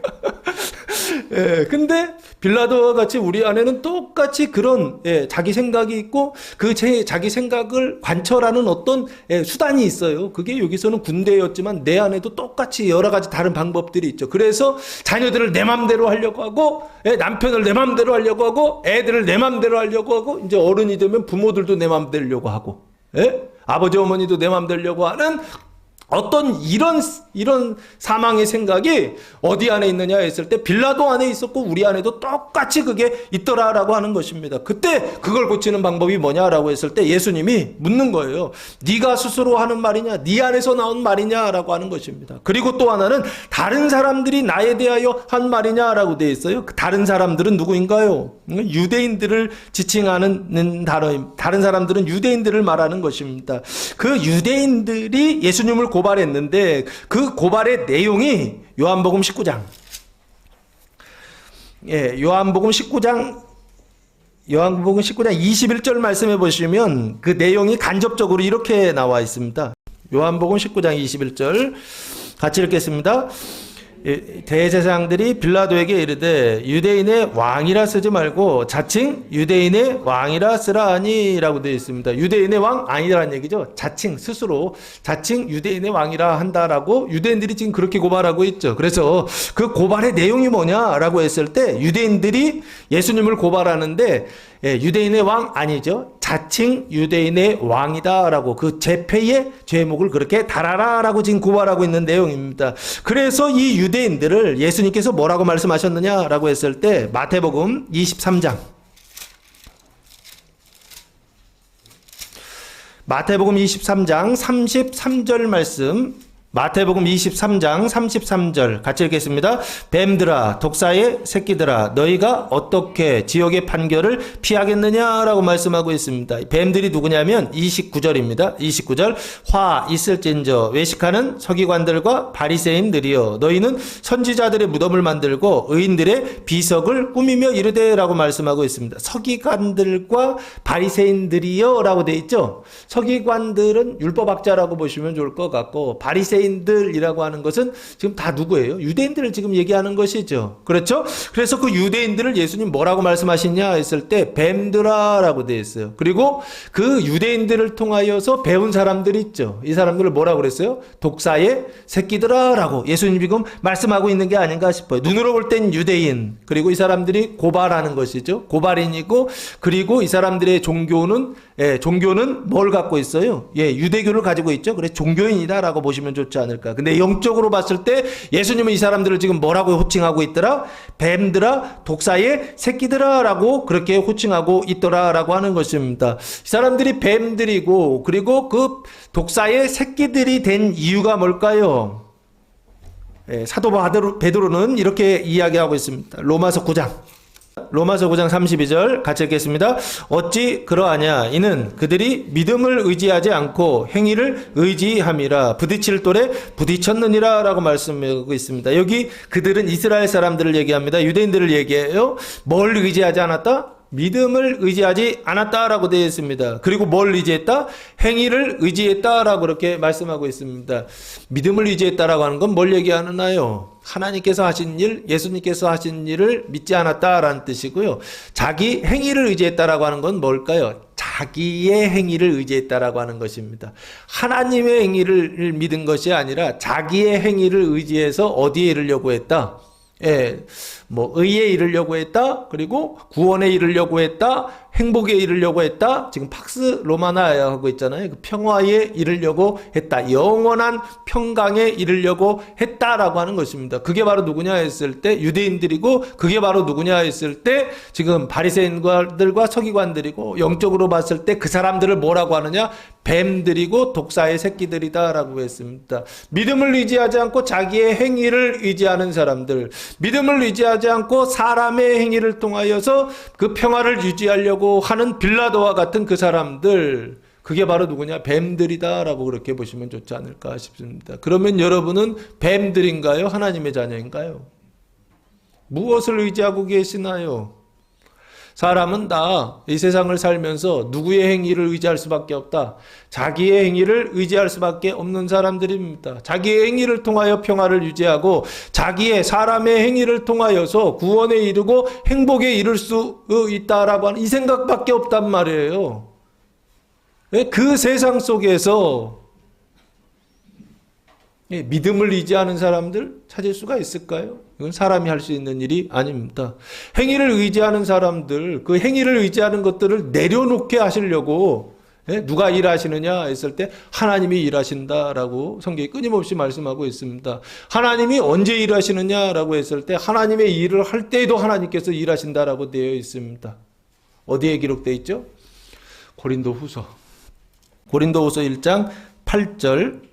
[SPEAKER 1] 예, 근데 빌라도와 같이 우리 안에는 똑같이 그런 자기 생각이 있고 그 자기 생각을 관철하는 어떤 수단이 있어요. 그게 여기서는 군대였지만 내 안에도 똑같이 여러 가지 다른 방법들이 있죠. 그래서 자녀들을 내 맘대로 하려고 하고 남편을 내 맘대로 하려고 하고 애들을 내 맘대로 하려고 하고 이제 어른이 되면 부모들도 내 맘대로 하려고 하고 아버지 어머니도 내 맘대로 하려고 하는 어떤 이런 사망의 생각이 어디 안에 있느냐 했을 때 빌라도 안에 있었고 우리 안에도 똑같이 그게 있더라라고 하는 것입니다. 그때 그걸 고치는 방법이 뭐냐라고 했을 때 예수님이 묻는 거예요. 네가 스스로 하는 말이냐? 네 안에서 나온 말이냐라고 하는 것입니다. 그리고 또 하나는 다른 사람들이 나에 대하여 한 말이냐라고 되어 있어요. 그 다른 사람들은 누구인가요? 유대인들을 지칭하는 단어입니다. 다른 사람들은 유대인들을 말하는 것입니다. 그 유대인들이 예수님을 고발했는데 그 고발의 내용이 요한복음 19장. 요한복음 19장 21절 말씀해 보시면 그 내용이 간접적으로 이렇게 나와 있습니다. 요한복음 19장 21절 같이 읽겠습니다. 대제사장들이 빌라도에게 이르되 유대인의 왕이라 쓰지 말고 자칭 유대인의 왕이라 쓰라 하니라고 되어 있습니다. 유대인의 왕 아니라는 얘기죠. 자칭 스스로 자칭 유대인의 왕이라 한다라고 유대인들이 지금 그렇게 고발하고 있죠. 그래서 그 고발의 내용이 뭐냐라고 했을 때 유대인들이 예수님을 고발하는데 유대인의 왕 아니죠. 자칭 유대인의 왕이다라고 그 제패의 죄목을 그렇게 달아라라고 지금 고발하고 있는 내용입니다. 그래서 이 유대인들을 예수님께서 뭐라고 말씀하셨느냐라고 했을 때 마태복음 23장 마태복음 23장 33절 말씀 마태복음 23장 33절 같이 읽겠습니다. 뱀들아 독사의 새끼들아 너희가 어떻게 지옥의 판결을 피하겠느냐라고 말씀하고 있습니다. 뱀들이 누구냐면 29절입니다. 29절 화 있을진저 외식하는 서기관들과 바리새인들이여 너희는 선지자들의 무덤을 만들고 의인들의 비석을 꾸미며 이르되라고 말씀하고 있습니다. 서기관들과 바리새인들이여 라고 되어 있죠. 서기관들은 율법학자라고 보시면 좋을 것 같고 바리새인들이라고 하는 것은 지금 다 누구예요? 유대인들을 지금 얘기하는 것이죠. 그렇죠? 그래서 그 유대인들을 예수님 뭐라고 말씀하시냐 했을 때 뱀들아라고 되어 있어요. 그리고 그 유대인들을 통하여서 배운 사람들이 있죠. 이 사람들을 뭐라고 그랬어요? 독사의 새끼들아라고 예수님 지금 말씀하고 있는 게 아닌가 싶어요. 눈으로 볼 땐 유대인, 그리고 이 사람들이 고발하는 것이죠. 고발인이고, 그리고 이 사람들의 종교는 뭘 갖고 있어요? 유대교를 가지고 있죠. 그래서 종교인이다라고 보시면 좋지 않을까. 근데 영적으로 봤을 때 예수님은 이 사람들을 지금 뭐라고 호칭하고 있더라? 뱀들아, 독사의 새끼들아라고 그렇게 호칭하고 있더라라고 하는 것입니다. 이 사람들이 뱀들이고, 그리고 그 독사의 새끼들이 된 이유가 뭘까요? 사도 베드로는 이렇게 이야기하고 있습니다. 로마서 9장 32절 같이 읽겠습니다. 어찌 그러하냐 이는 그들이 믿음을 의지하지 않고 행위를 의지함이라 부딪힐 돌에 부딪혔느니라 라고 말씀하고 있습니다. 여기 그들은 이스라엘 사람들을 얘기합니다. 유대인들을 얘기해요. 뭘 의지하지 않았다? 믿음을 의지하지 않았다라고 되어 있습니다. 그리고 뭘 의지했다? 행위를 의지했다라고 그렇게 말씀하고 있습니다. 믿음을 의지했다라고 하는 건 뭘 얘기하나요? 하나님께서 하신 일, 예수님께서 하신 일을 믿지 않았다라는 뜻이고요. 자기 행위를 의지했다라고 하는 건 뭘까요? 자기의 행위를 의지했다라고 하는 것입니다. 하나님의 행위를 믿은 것이 아니라 자기의 행위를 의지해서 어디에 이르려고 했다? 의에 이르려고 했다. 그리고 구원에 이르려고 했다. 행복에 이르려고 했다. 지금 팍스 로마나 하고 있잖아요. 그 평화에 이르려고 했다. 영원한 평강에 이르려고 했다라고 하는 것입니다. 그게 바로 누구냐 했을 때 유대인들이고, 그게 바로 누구냐 했을 때 지금 바리새인들과 서기관들이고, 영적으로 봤을 때 그 사람들을 뭐라고 하느냐? 뱀들이고 독사의 새끼들이다라고 했습니다. 믿음을 의지하지 않고 자기의 행위를 의지하는 사람들, 믿음을 의지하지 않고 사람의 행위를 통하여서 그 평화를 유지하려고 하는 빌라도와 같은 그 사람들, 그게 바로 누구냐? 뱀들이다라고 그렇게 보시면 좋지 않을까 싶습니다. 그러면 여러분은 뱀들인가요? 하나님의 자녀인가요? 무엇을 의지하고 계시나요? 사람은 다 이 세상을 살면서 누구의 행위를 의지할 수밖에 없다. 자기의 행위를 의지할 수밖에 없는 사람들입니다. 자기의 행위를 통하여 평화를 유지하고 자기의 사람의 행위를 통하여서 구원에 이르고 행복에 이를 수 있다라고 하는 이 생각밖에 없단 말이에요. 그 세상 속에서 믿음을 의지하는 사람들 찾을 수가 있을까요? 이건 사람이 할 수 있는 일이 아닙니다. 행위를 의지하는 사람들, 그 행위를 의지하는 것들을 내려놓게 하시려고 누가 일하시느냐 했을 때 하나님이 일하신다라고 성경이 끊임없이 말씀하고 있습니다. 하나님이 언제 일하시느냐라고 했을 때 하나님의 일을 할 때에도 하나님께서 일하신다라고 되어 있습니다. 어디에 기록되어 있죠? 고린도후서 1장 8절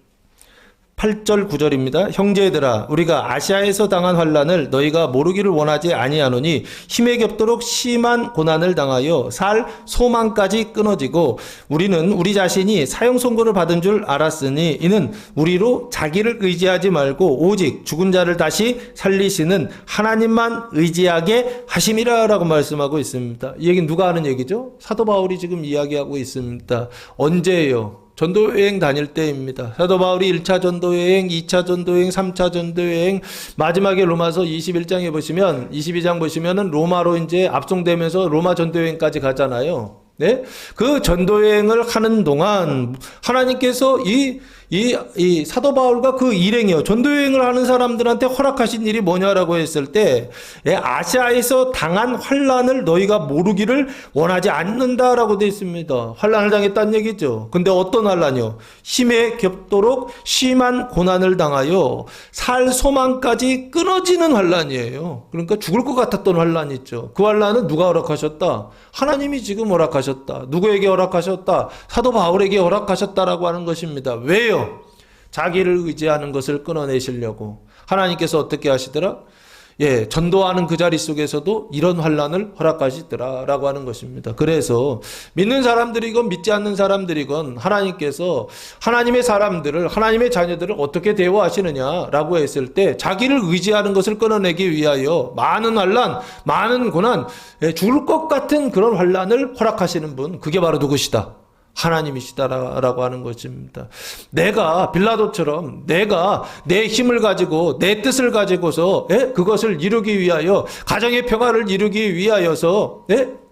[SPEAKER 1] 9절입니다. 형제들아 우리가 아시아에서 당한 환난을 너희가 모르기를 원하지 아니하노니 힘에 겹도록 심한 고난을 당하여 살 소망까지 끊어지고 우리는 우리 자신이 사형 선고를 받은 줄 알았으니 이는 우리로 자기를 의지하지 말고 오직 죽은 자를 다시 살리시는 하나님만 의지하게 하심이라 라고 말씀하고 있습니다. 이 얘기는 누가 하는 얘기죠? 사도 바울이 지금 이야기하고 있습니다. 언제예요? 전도여행 다닐 때입니다. 사도 바울이 1차 전도여행, 2차 전도여행, 3차 전도여행, 마지막에 로마서 21장에 보시면, 22장 보시면은 로마로 이제 압송되면서 로마 전도여행까지 가잖아요. 네? 그 전도여행을 하는 동안 하나님께서 이 사도 바울과 그 일행이요. 전도여행을 하는 사람들한테 허락하신 일이 뭐냐라고 했을 때, 아시아에서 당한 환난을 너희가 모르기를 원하지 않는다라고 되어 있습니다. 환난을 당했다는 얘기죠. 근데 어떤 환난이요? 힘에 겹도록 심한 고난을 당하여 살 소망까지 끊어지는 환난이에요. 그러니까 죽을 것 같았던 환난이 있죠. 그 환난은 누가 허락하셨다? 하나님이 지금 허락하셨다. 누구에게 허락하셨다? 사도 바울에게 허락하셨다라고 하는 것입니다. 왜요? 자기를 의지하는 것을 끊어내시려고. 하나님께서 어떻게 하시더라? 전도하는 그 자리 속에서도 이런 환난을 허락하시더라라고 하는 것입니다. 그래서 믿는 사람들이건 믿지 않는 사람들이건 하나님께서 하나님의 사람들을, 하나님의 자녀들을 어떻게 대우하시느냐라고 했을 때 자기를 의지하는 것을 끊어내기 위하여 많은 환난, 많은 고난, 죽을 것 같은 그런 환난을 허락하시는 분, 그게 바로 누구시다? 하나님이시다라고 하는 것입니다. 내가 빌라도처럼 내가 내 힘을 가지고 내 뜻을 가지고서 그것을 이루기 위하여 가정의 평화를 이루기 위하여서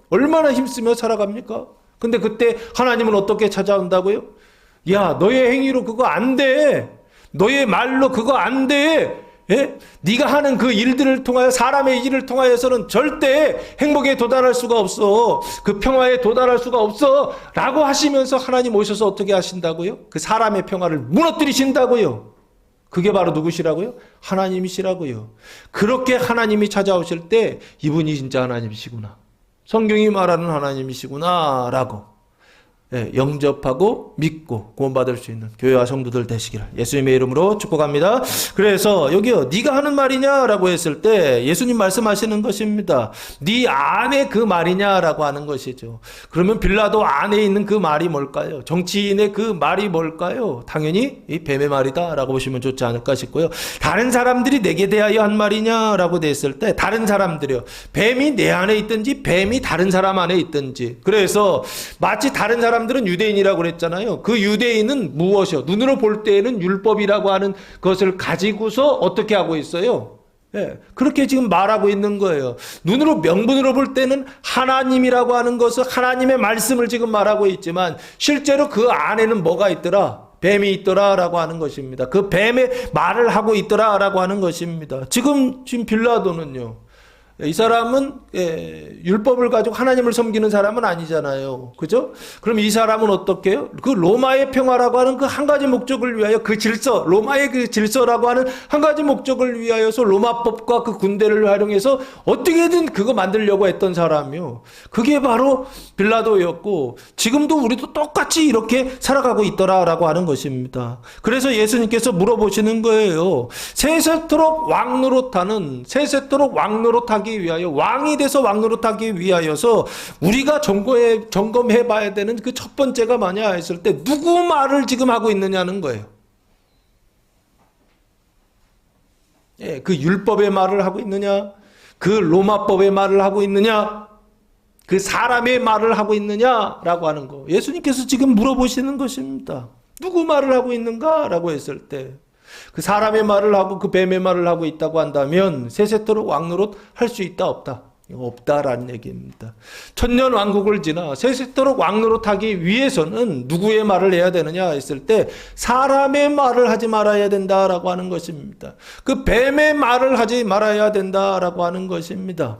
[SPEAKER 1] 얼마나 힘쓰며 살아갑니까? 근데 그때 하나님은 어떻게 찾아온다고요? 야, 너의 행위로 그거 안 돼. 너의 말로 그거 안 돼. 네가 하는 그 일들을 통하여 사람의 일을 통하여서는 절대 행복에 도달할 수가 없어. 그 평화에 도달할 수가 없어. 라고 하시면서 하나님 오셔서 어떻게 하신다고요? 그 사람의 평화를 무너뜨리신다고요. 그게 바로 누구시라고요? 하나님이시라고요. 그렇게 하나님이 찾아오실 때 이분이 진짜 하나님이시구나. 성경이 말하는 하나님이시구나 라고 영접하고 믿고 구원받을 수 있는 교회와 성도들 되시기를 예수님의 이름으로 축복합니다. 그래서 여기요, 네가 하는 말이냐라고 했을 때 예수님 말씀하시는 것입니다. 네 안에 그 말이냐라고 하는 것이죠. 그러면 빌라도 안에 있는 그 말이 뭘까요? 정치인의 그 말이 뭘까요? 당연히 이 뱀의 말이다라고 보시면 좋지 않을까 싶고요. 다른 사람들이 내게 대하여 한 말이냐라고 됐을 때 다른 사람들이요, 뱀이 내 안에 있든지 뱀이 다른 사람 안에 있든지. 그래서 마치 다른 사람들은 유대인이라고 그랬잖아요. 그 유대인은 무엇이요? 눈으로 볼 때에는 율법이라고 하는 것을 가지고서 어떻게 하고 있어요? 그렇게 지금 말하고 있는 거예요. 눈으로 명분으로 볼 때는 하나님이라고 하는 것은 하나님의 말씀을 지금 말하고 있지만 실제로 그 안에는 뭐가 있더라? 뱀이 있더라라고 하는 것입니다. 그 뱀의 말을 하고 있더라라고 하는 것입니다. 지금 빌라도는요, 이 사람은 율법을 가지고 하나님을 섬기는 사람은 아니잖아요. 그죠? 그럼 이 사람은 어떻게 해요? 그 로마의 평화라고 하는 그 한 가지 목적을 위하여, 그 질서, 로마의 그 질서라고 하는 한 가지 목적을 위하여서 로마법과 그 군대를 활용해서 어떻게든 그거 만들려고 했던 사람이요. 그게 바로 빌라도였고 지금도 우리도 똑같이 이렇게 살아가고 있더라라고 하는 것입니다. 그래서 예수님께서 물어보시는 거예요. 세세토록 왕노릇하기 위하여, 왕이 돼서 왕노릇하기 위하여서 우리가 점검해 봐야 되는 그 첫 번째가 뭐냐 했을 때 누구 말을 지금 하고 있느냐는 거예요. 그 율법의 말을 하고 있느냐, 그 로마법의 말을 하고 있느냐, 그 사람의 말을 하고 있느냐라고 하는 거. 예수님께서 지금 물어보시는 것입니다. 누구 말을 하고 있는가라고 했을 때 그 사람의 말을 하고 그 뱀의 말을 하고 있다고 한다면 세세토록 왕노릇 할 수 있다 없다? 없다라는 얘기입니다. 천년 왕국을 지나 세세토록 왕노릇하기 위해서는 누구의 말을 해야 되느냐 했을 때 사람의 말을 하지 말아야 된다라고 하는 것입니다. 그 뱀의 말을 하지 말아야 된다라고 하는 것입니다.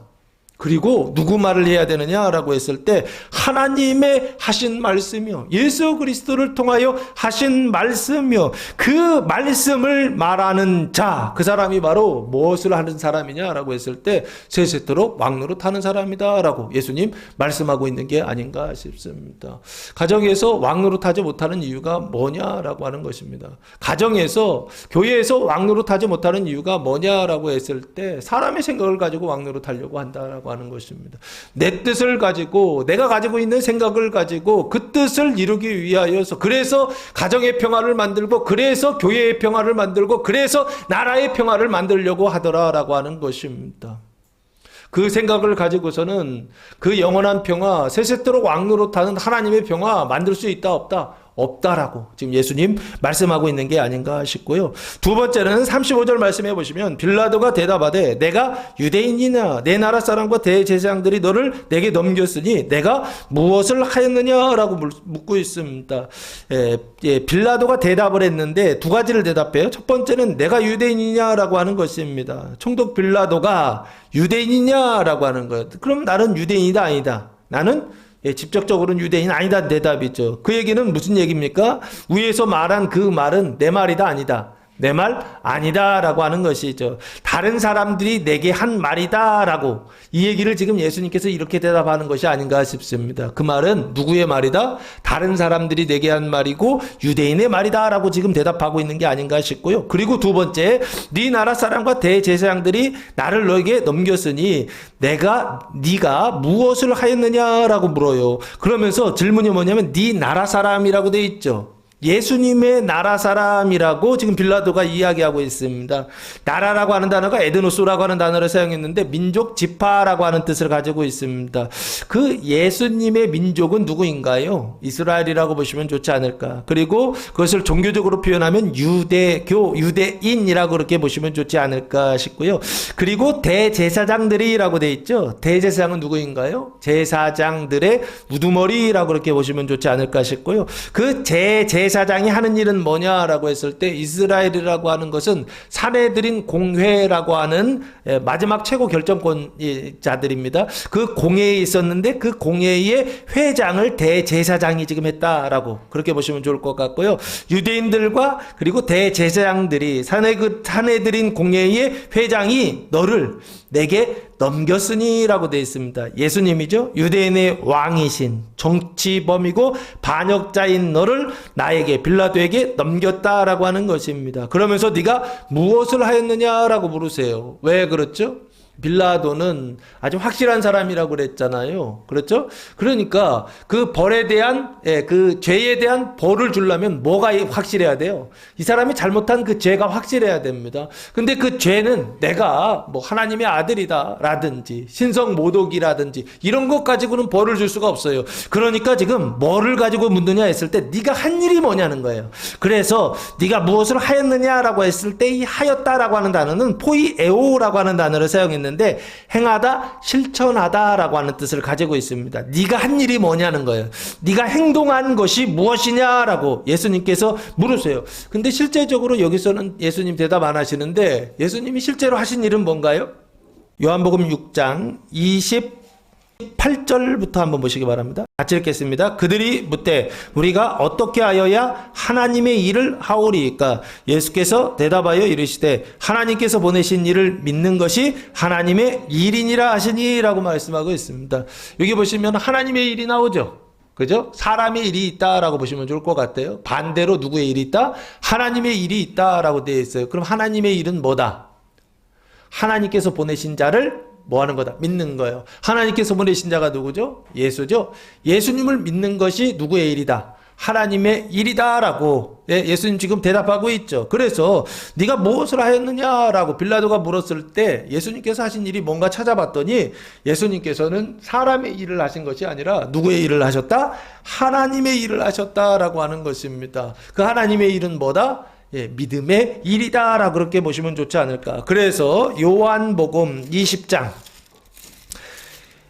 [SPEAKER 1] 그리고 누구 말을 해야 되느냐라고 했을 때 하나님의 하신 말씀이요, 예수 그리스도를 통하여 하신 말씀이요, 그 말씀을 말하는 자, 그 사람이 바로 무엇을 하는 사람이냐라고 했을 때 세세토록 왕노릇하는 사람이다라고 예수님 말씀하고 있는 게 아닌가 싶습니다. 가정에서 왕노릇하지 못하는 이유가 뭐냐라고 하는 것입니다. 가정에서, 교회에서 왕노릇하지 못하는 이유가 뭐냐라고 했을 때 사람의 생각을 가지고 왕노릇하려고 한다라고 하는 것입니다. 내 뜻을 가지고, 내가 가지고 있는 생각을 가지고 그 뜻을 이루기 위하여서, 그래서 가정의 평화를 만들고, 그래서 교회의 평화를 만들고, 그래서 나라의 평화를 만들려고 하더라라고 하는 것입니다. 그 생각을 가지고서는 그 영원한 평화, 세세토록 왕노릇하는 하나님의 평화 만들 수 있다 없다? 없다라고 지금 예수님 말씀하고 있는 게 아닌가 싶고요. 두 번째는 35절 말씀해 보시면 빌라도가 대답하되 내가 유대인이냐, 내 나라 사람과 대제사장들이 너를 내게 넘겼으니 내가 무엇을 하였느냐라고 묻고 있습니다. 빌라도가 대답을 했는데 두 가지를 대답해요. 첫 번째는 내가 유대인이냐라고 하는 것입니다. 총독 빌라도가 유대인이냐라고 하는 거예요. 그럼 나는 유대인이다 아니다? 나는 직접적으로는 유대인 아니다 대답이죠. 그 얘기는 무슨 얘기입니까? 위에서 말한 그 말은 내 말이다 아니다? 내 말 아니다 라고 하는 것이죠. 다른 사람들이 내게 한 말이다 라고, 이 얘기를 지금 예수님께서 이렇게 대답하는 것이 아닌가 싶습니다. 그 말은 누구의 말이다? 다른 사람들이 내게 한 말이고 유대인의 말이다 라고 지금 대답하고 있는 게 아닌가 싶고요. 그리고 두 번째, 네 나라 사람과 대제사장들이 나를 너에게 넘겼으니 네가 무엇을 하였느냐라고 물어요. 그러면서 질문이 뭐냐면 네 나라 사람이라고 돼 있죠. 예수님의 나라 사람이라고 지금 빌라도가 이야기하고 있습니다. 나라라고 하는 단어가 에드노스라고 하는 단어를 사용했는데 민족, 지파라고 하는 뜻을 가지고 있습니다. 그 예수님의 민족은 누구인가요? 이스라엘이라고 보시면 좋지 않을까. 그리고 그것을 종교적으로 표현하면 유대교, 유대인이라고 그렇게 보시면 좋지 않을까 싶고요. 그리고 대제사장들이라고 돼 있죠. 대제사장은 누구인가요? 제사장들의 우두머리라고 그렇게 보시면 좋지 않을까 싶고요. 그 제사장이 하는 일은 뭐냐라고 했을 때 이스라엘이라고 하는 것은 사내들인 공회라고 하는 마지막 최고 결정권자들입니다. 그 공회에 있었는데 그 공회의 회장을 대제사장이 지금 했다라고 그렇게 보시면 좋을 것 같고요. 유대인들과 그리고 대제사장들이 사내들인 공회의 회장이 너를 내게 넘겼으니라고 되어 있습니다. 예수님이죠. 유대인의 왕이신 정치범이고 반역자인 너를 나에게, 빌라도에게 넘겼다라고 하는 것입니다. 그러면서 네가 무엇을 하였느냐라고 물으세요. 왜 그렇죠? 빌라도는 아주 확실한 사람이라고 그랬잖아요. 그렇죠? 그러니까 그 벌에 대한, 그 죄에 대한 벌을 주려면 뭐가 확실해야 돼요? 이 사람이 잘못한 그 죄가 확실해야 됩니다. 근데 그 죄는 내가 뭐 하나님의 아들이다 라든지 신성 모독이라든지 이런 것 가지고는 벌을 줄 수가 없어요. 그러니까 지금 뭐를 가지고 묻느냐 했을 때 네가 한 일이 뭐냐는 거예요. 그래서 네가 무엇을 하였느냐라고 했을 때 이 하였다라고 하는 단어는 포이에오라고 하는 단어를 사용했는데 행하다, 실천하다라고 하는 뜻을 가지고 있습니다. 네가 한 일이 뭐냐는 거예요. 네가 행동한 것이 무엇이냐라고 예수님께서 물으세요. 근데 실제적으로 여기서는 예수님 대답 안 하시는데 예수님이 실제로 하신 일은 뭔가요? 요한복음 6장 28절부터 한번 보시기 바랍니다. 같이 읽겠습니다. 그들이 묻되 우리가 어떻게 하여야 하나님의 일을 하오리까? 예수께서 대답하여 이르시되 하나님께서 보내신 일을 믿는 것이 하나님의 일이니라 하시니라고 말씀하고 있습니다. 여기 보시면 하나님의 일이 나오죠. 그죠? 사람의 일이 있다라고 보시면 좋을 것 같아요. 반대로 누구의 일이 있다? 하나님의 일이 있다라고 되어 있어요. 그럼 하나님의 일은 뭐다? 하나님께서 보내신 자를 뭐 하는 거다? 믿는 거예요. 하나님께서 보내신 자가 누구죠? 예수죠? 예수님을 믿는 것이 누구의 일이다? 하나님의 일이다라고 예수님 지금 대답하고 있죠. 그래서 네가 무엇을 하였느냐라고 빌라도가 물었을 때 예수님께서 하신 일이 뭔가 찾아봤더니 예수님께서는 사람의 일을 하신 것이 아니라 누구의 일을 하셨다? 하나님의 일을 하셨다라고 하는 것입니다. 그 하나님의 일은 뭐다? 믿음의 일이다라고 그렇게 보시면 좋지 않을까. 그래서 요한복음 20장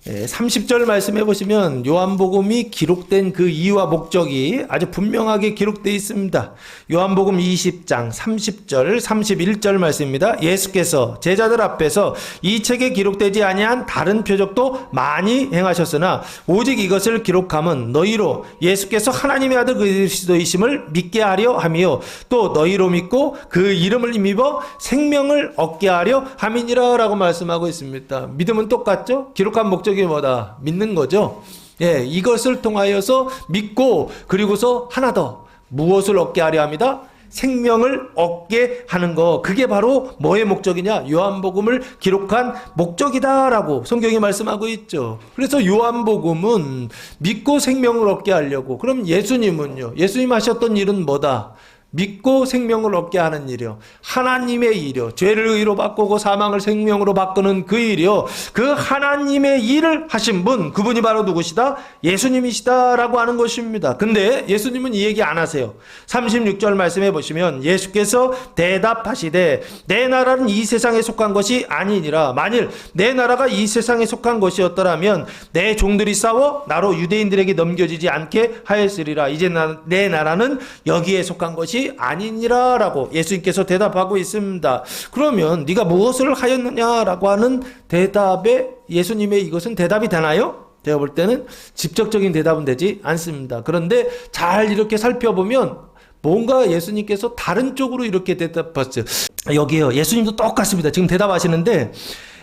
[SPEAKER 1] 30절 말씀해 보시면 요한복음이 기록된 그 이유와 목적이 아주 분명하게 기록되어 있습니다. 요한복음 20장 30절 31절 말씀입니다. 예수께서 제자들 앞에서 이 책에 기록되지 아니한 다른 표적도 많이 행하셨으나 오직 이것을 기록함은 너희로 예수께서 하나님의 아들 그리스도이심을 믿게 하려 함이요 또 너희로 믿고 그 이름을 힘입어 생명을 얻게 하려 함이니라 라고 말씀하고 있습니다. 믿음은 똑같죠? 기록한 목적이 뭐다? 믿는 거죠. 이것을 통하여서 믿고 그리고서 하나 더 무엇을 얻게 하려 합니다? 생명을 얻게 하는 거. 그게 바로 뭐의 목적이냐? 요한복음을 기록한 목적이다라고 성경이 말씀하고 있죠. 그래서 요한복음은 믿고 생명을 얻게 하려고. 그럼 예수님은요? 예수님 하셨던 일은 뭐다? 믿고 생명을 얻게 하는 일이요. 하나님의 일이요. 죄를 의로 바꾸고 사망을 생명으로 바꾸는 그 일이요. 그 하나님의 일을 하신 분, 그분이 바로 누구시다? 예수님이시다라고 하는 것입니다. 근데 예수님은 이 얘기 안 하세요. 36절 말씀해 보시면 예수께서 대답하시되 내 나라는 이 세상에 속한 것이 아니니라. 만일 내 나라가 이 세상에 속한 것이었더라면 내 종들이 싸워 나로 유대인들에게 넘겨지지 않게 하였으리라. 이제 내 나라는 여기에 속한 것이 아니니라라고 예수님께서 대답하고 있습니다. 그러면 네가 무엇을 하였느냐라고 하는 대답에 예수님의 이것은 대답이 되나요? 제가 볼 때는 직접적인 대답은 되지 않습니다. 그런데 잘 이렇게 살펴보면 뭔가 예수님께서 다른 쪽으로 이렇게 대답하셨어요. 여기요. 예수님도 똑같습니다. 지금 대답하시는데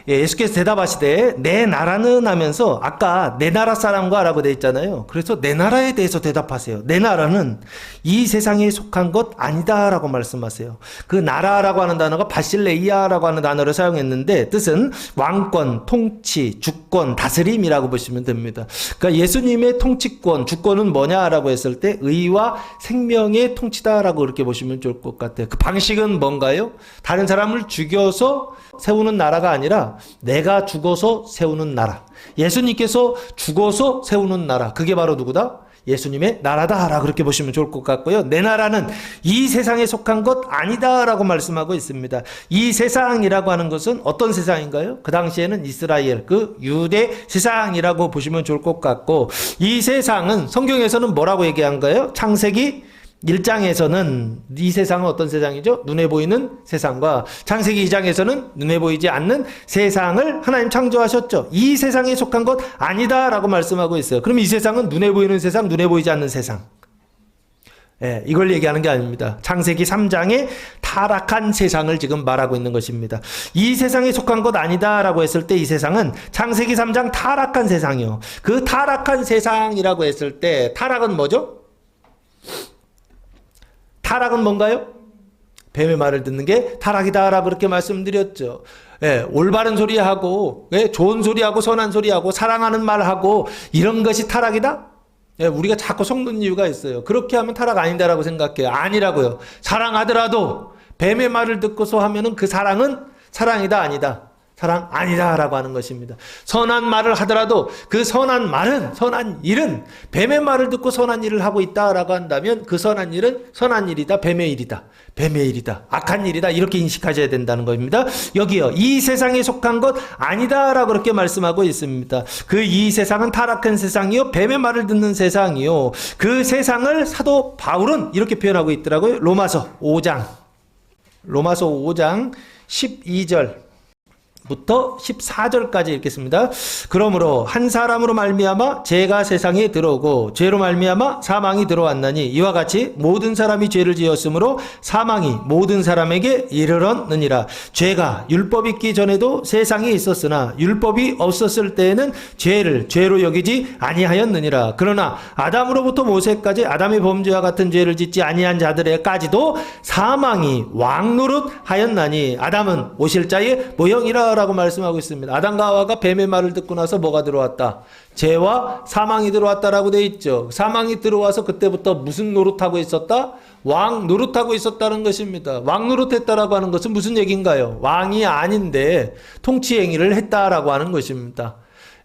[SPEAKER 1] 예수께서 대답하시되 내 나라는 하면서 아까 내 나라 사람과 라고 되어 있잖아요. 그래서 내 나라에 대해서 대답하세요. 내 나라는 이 세상에 속한 것 아니다 라고 말씀하세요. 그 나라라고 하는 단어가 바실레이아라고 하는 단어를 사용했는데 뜻은 왕권, 통치, 주권, 다스림이라고 보시면 됩니다. 그러니까 예수님의 통치권, 주권은 뭐냐라고 했을 때 의와 생명의 통치다라고 그렇게 보시면 좋을 것 같아요. 그 방식은 뭔가요? 다른 사람을 죽여서 세우는 나라가 아니라 내가 죽어서 세우는 나라. 예수님께서 죽어서 세우는 나라. 그게 바로 누구다? 예수님의 나라다라 그렇게 보시면 좋을 것 같고요. 내 나라는 이 세상에 속한 것 아니다라고 말씀하고 있습니다. 이 세상이라고 하는 것은 어떤 세상인가요? 그 당시에는 이스라엘, 그 유대 세상이라고 보시면 좋을 것 같고 이 세상은 성경에서는 뭐라고 얘기한가요? 창세기 1장에서는 이 세상은 어떤 세상이죠? 눈에 보이는 세상과 창세기 2장에서는 눈에 보이지 않는 세상을 하나님 창조하셨죠. 이 세상에 속한 것 아니다라고 말씀하고 있어요. 그럼 이 세상은 눈에 보이는 세상, 눈에 보이지 않는 세상. 이걸 얘기하는 게 아닙니다. 창세기 3장에 타락한 세상을 지금 말하고 있는 것입니다. 이 세상에 속한 것 아니다라고 했을 때 이 세상은 창세기 3장 타락한 세상이요. 그 타락한 세상이라고 했을 때 타락은 뭐죠? 타락은 뭔가요? 뱀의 말을 듣는 게 타락이다라고 그렇게 말씀드렸죠. 올바른 소리하고 좋은 소리하고 선한 소리하고 사랑하는 말하고 이런 것이 타락이다? 우리가 자꾸 속는 이유가 있어요. 그렇게 하면 타락 아니다라고 생각해요. 아니라고요. 사랑하더라도 뱀의 말을 듣고서 하면은 그 사랑은 사랑이다 아니다? 사랑 아니다라고 하는 것입니다. 선한 말을 하더라도 그 선한 말은, 선한 일은 뱀의 말을 듣고 선한 일을 하고 있다라고 한다면 그 선한 일은 선한 일이다, 뱀의 일이다, 뱀의 일이다, 악한 일이다 이렇게 인식하셔야 된다는 겁니다. 여기요, 이 세상에 속한 것 아니다라고 그렇게 말씀하고 있습니다. 그 이 세상은 타락한 세상이요, 뱀의 말을 듣는 세상이요. 그 세상을 사도 바울은 이렇게 표현하고 있더라고요. 로마서 5장 12절 부터 14절까지 읽겠습니다. 그러므로 한 사람으로 말미암아 죄가 세상에 들어오고 죄로 말미암아 사망이 들어왔나니 이와 같이 모든 사람이 죄를 지었으므로 사망이 모든 사람에게 이르렀느니라. 죄가 율법 있기 전에도 세상에 있었으나 율법이 없었을 때에는 죄를 죄로 여기지 아니하였느니라. 그러나 아담으로부터 모세까지 아담의 범죄와 같은 죄를 짓지 아니한 자들에까지도 사망이 왕노릇하였나니 아담은 오실 자의 모형이라 있다라고 말씀하고 있습니다. 아담과 하와가 뱀의 말을 듣고 나서 뭐가 들어왔다? 죄와 사망이 들어왔다라고 돼 있죠. 사망이 들어와서 그때부터 무슨 노릇하고 있었다? 왕 노릇하고 있었다는 것입니다. 왕 노릇했다라고 하는 것은 무슨 얘기인가요? 왕이 아닌데 통치 행위를 했다라고 하는 것입니다.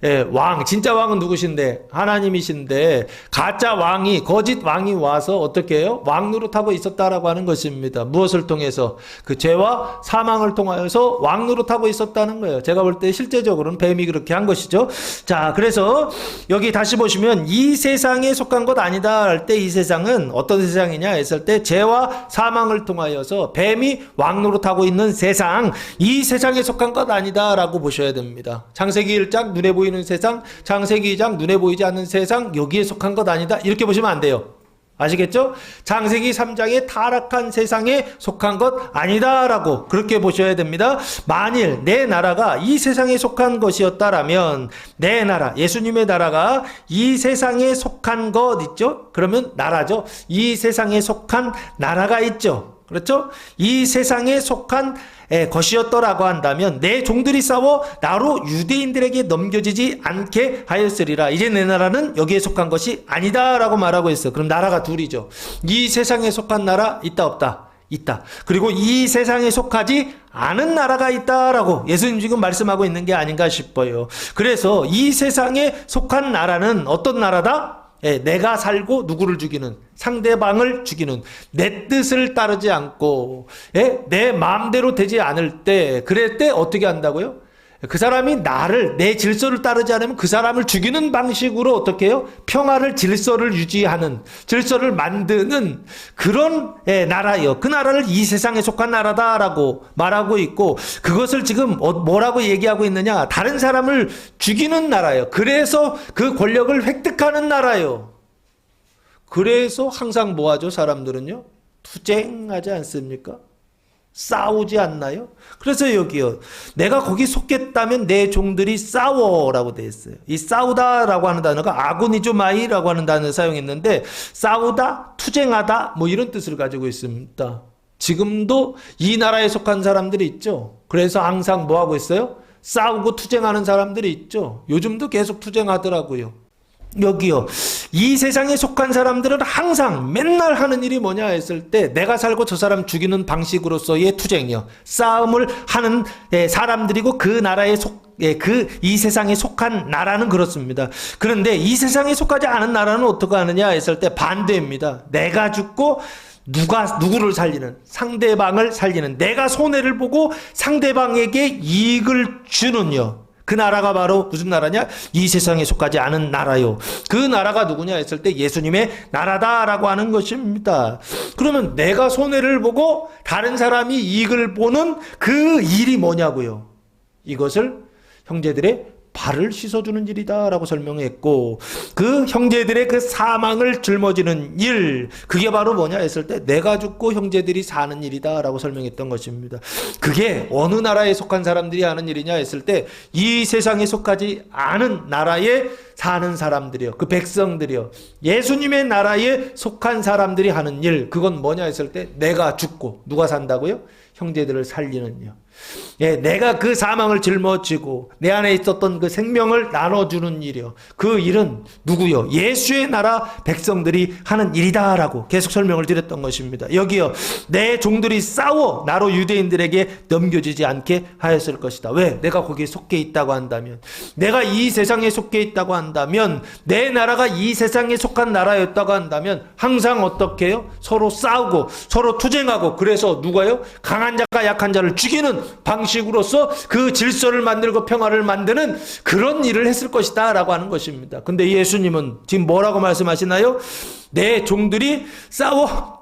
[SPEAKER 1] 예, 왕, 진짜 왕은 누구신데? 하나님이신데, 가짜 왕이, 거짓 왕이 와서 어떻게 해요? 왕 노릇하고 있었다라고 하는 것입니다. 무엇을 통해서? 그 죄와 사망을 통하여서 왕 노릇하고 있었다는 거예요. 제가 볼 때 실제적으로는 뱀이 그렇게 한 것이죠. 자, 그래서 여기 다시 보시면 이 세상에 속한 것 아니다 할 때 이 세상은 어떤 세상이냐 했을 때 죄와 사망을 통하여서 뱀이 왕 노릇하고 있는 세상, 이 세상에 속한 것 아니다라고 보셔야 됩니다. 창세기 1장 눈에 보이는 세상, 창세기 2장 눈에 보이지 않는 세상, 여기에 속한 것 아니다 이렇게 보시면 안 돼요. 아시겠죠? 창세기 3장의 타락한 세상에 속한 것 아니다라고 그렇게 보셔야 됩니다. 만일 내 나라가 이 세상에 속한 것이었다라면, 내 나라, 예수님의 나라가 이 세상에 속한 것 있죠? 그러면 나라죠. 이 세상에 속한 나라가 있죠. 그렇죠? 이 세상에 속한 것이었더라고 한다면 내 종들이 싸워 나로 유대인들에게 넘겨지지 않게 하였으리라. 이제 내 나라는 여기에 속한 것이 아니다라고 말하고 있어요. 그럼 나라가 둘이죠. 이 세상에 속한 나라 있다 없다? 있다. 그리고 이 세상에 속하지 않은 나라가 있다라고 예수님 지금 말씀하고 있는 게 아닌가 싶어요. 그래서 이 세상에 속한 나라는 어떤 나라다? 내가 살고 누구를 죽이는, 상대방을 죽이는, 내 뜻을 따르지 않고 내 마음대로 되지 않을 때, 그럴 때 어떻게 한다고요? 그 사람이 나를, 내 질서를 따르지 않으면 그 사람을 죽이는 방식으로 어떻게 해요? 평화를, 질서를 유지하는, 질서를 만드는 그런 나라예요. 그 나라를 이 세상에 속한 나라다라고 말하고 있고, 그것을 지금 뭐라고 얘기하고 있느냐? 다른 사람을 죽이는 나라예요. 그래서 그 권력을 획득하는 나라예요. 그래서 항상 뭐 하죠? 사람들은요? 투쟁하지 않습니까? 싸우지 않나요? 그래서 여기요. 내가 거기 속겠다면 내 종들이 싸워라고 되어 있어요. 이 싸우다라고 하는 단어가 아고니조마이라고 하는 단어를 사용했는데, 싸우다, 투쟁하다 뭐 이런 뜻을 가지고 있습니다. 지금도 이 나라에 속한 사람들이 있죠. 그래서 항상 뭐 하고 있어요? 싸우고 투쟁하는 사람들이 있죠. 요즘도 계속 투쟁하더라고요. 여기요. 이 세상에 속한 사람들은 항상 맨날 하는 일이 뭐냐 했을 때, 내가 살고 저 사람 죽이는 방식으로서의 투쟁이요. 싸움을 하는 사람들이고, 그 나라에 이 세상에 속한 나라는 그렇습니다. 그런데 이 세상에 속하지 않은 나라는 어떻게 하느냐 했을 때 반대입니다. 내가 죽고 누구를 살리는, 상대방을 살리는, 내가 손해를 보고 상대방에게 이익을 주는요. 그 나라가 바로 무슨 나라냐? 이 세상에 속하지 않은 나라요. 그 나라가 누구냐 했을 때 예수님의 나라다라고 하는 것입니다. 그러면 내가 손해를 보고 다른 사람이 이익을 보는 그 일이 뭐냐고요? 이것을 형제들의 발을 씻어주는 일이다라고 설명했고, 그 형제들의 그 사망을 짊어지는 일, 그게 바로 뭐냐 했을 때 내가 죽고 형제들이 사는 일이다라고 설명했던 것입니다. 그게 어느 나라에 속한 사람들이 하는 일이냐 했을 때 이 세상에 속하지 않은 나라에 사는 사람들이요, 그 백성들이요, 예수님의 나라에 속한 사람들이 하는 일, 그건 뭐냐 했을 때 내가 죽고 누가 산다고요? 형제들을 살리는 일. 내가 그 사망을 짊어지고 내 안에 있었던 그 생명을 나눠주는 일이요. 그 일은 누구요? 예수의 나라 백성들이 하는 일이다라고 계속 설명을 드렸던 것입니다. 여기요. 내 종들이 싸워 나로 유대인들에게 넘겨지지 않게 하였을 것이다. 왜? 내가 거기에 속해 있다고 한다면, 내가 이 세상에 속해 있다고 한다면, 내 나라가 이 세상에 속한 나라였다고 한다면 항상 어떻게 해요? 서로 싸우고 서로 투쟁하고, 그래서 누가요? 강한 자가 약한 자를 죽이는 방식으로서 그 질서를 만들고 평화를 만드는 그런 일을 했을 것이다 라고 하는 것입니다. 근데 예수님은 지금 뭐라고 말씀하시나요? 내 종들이 싸워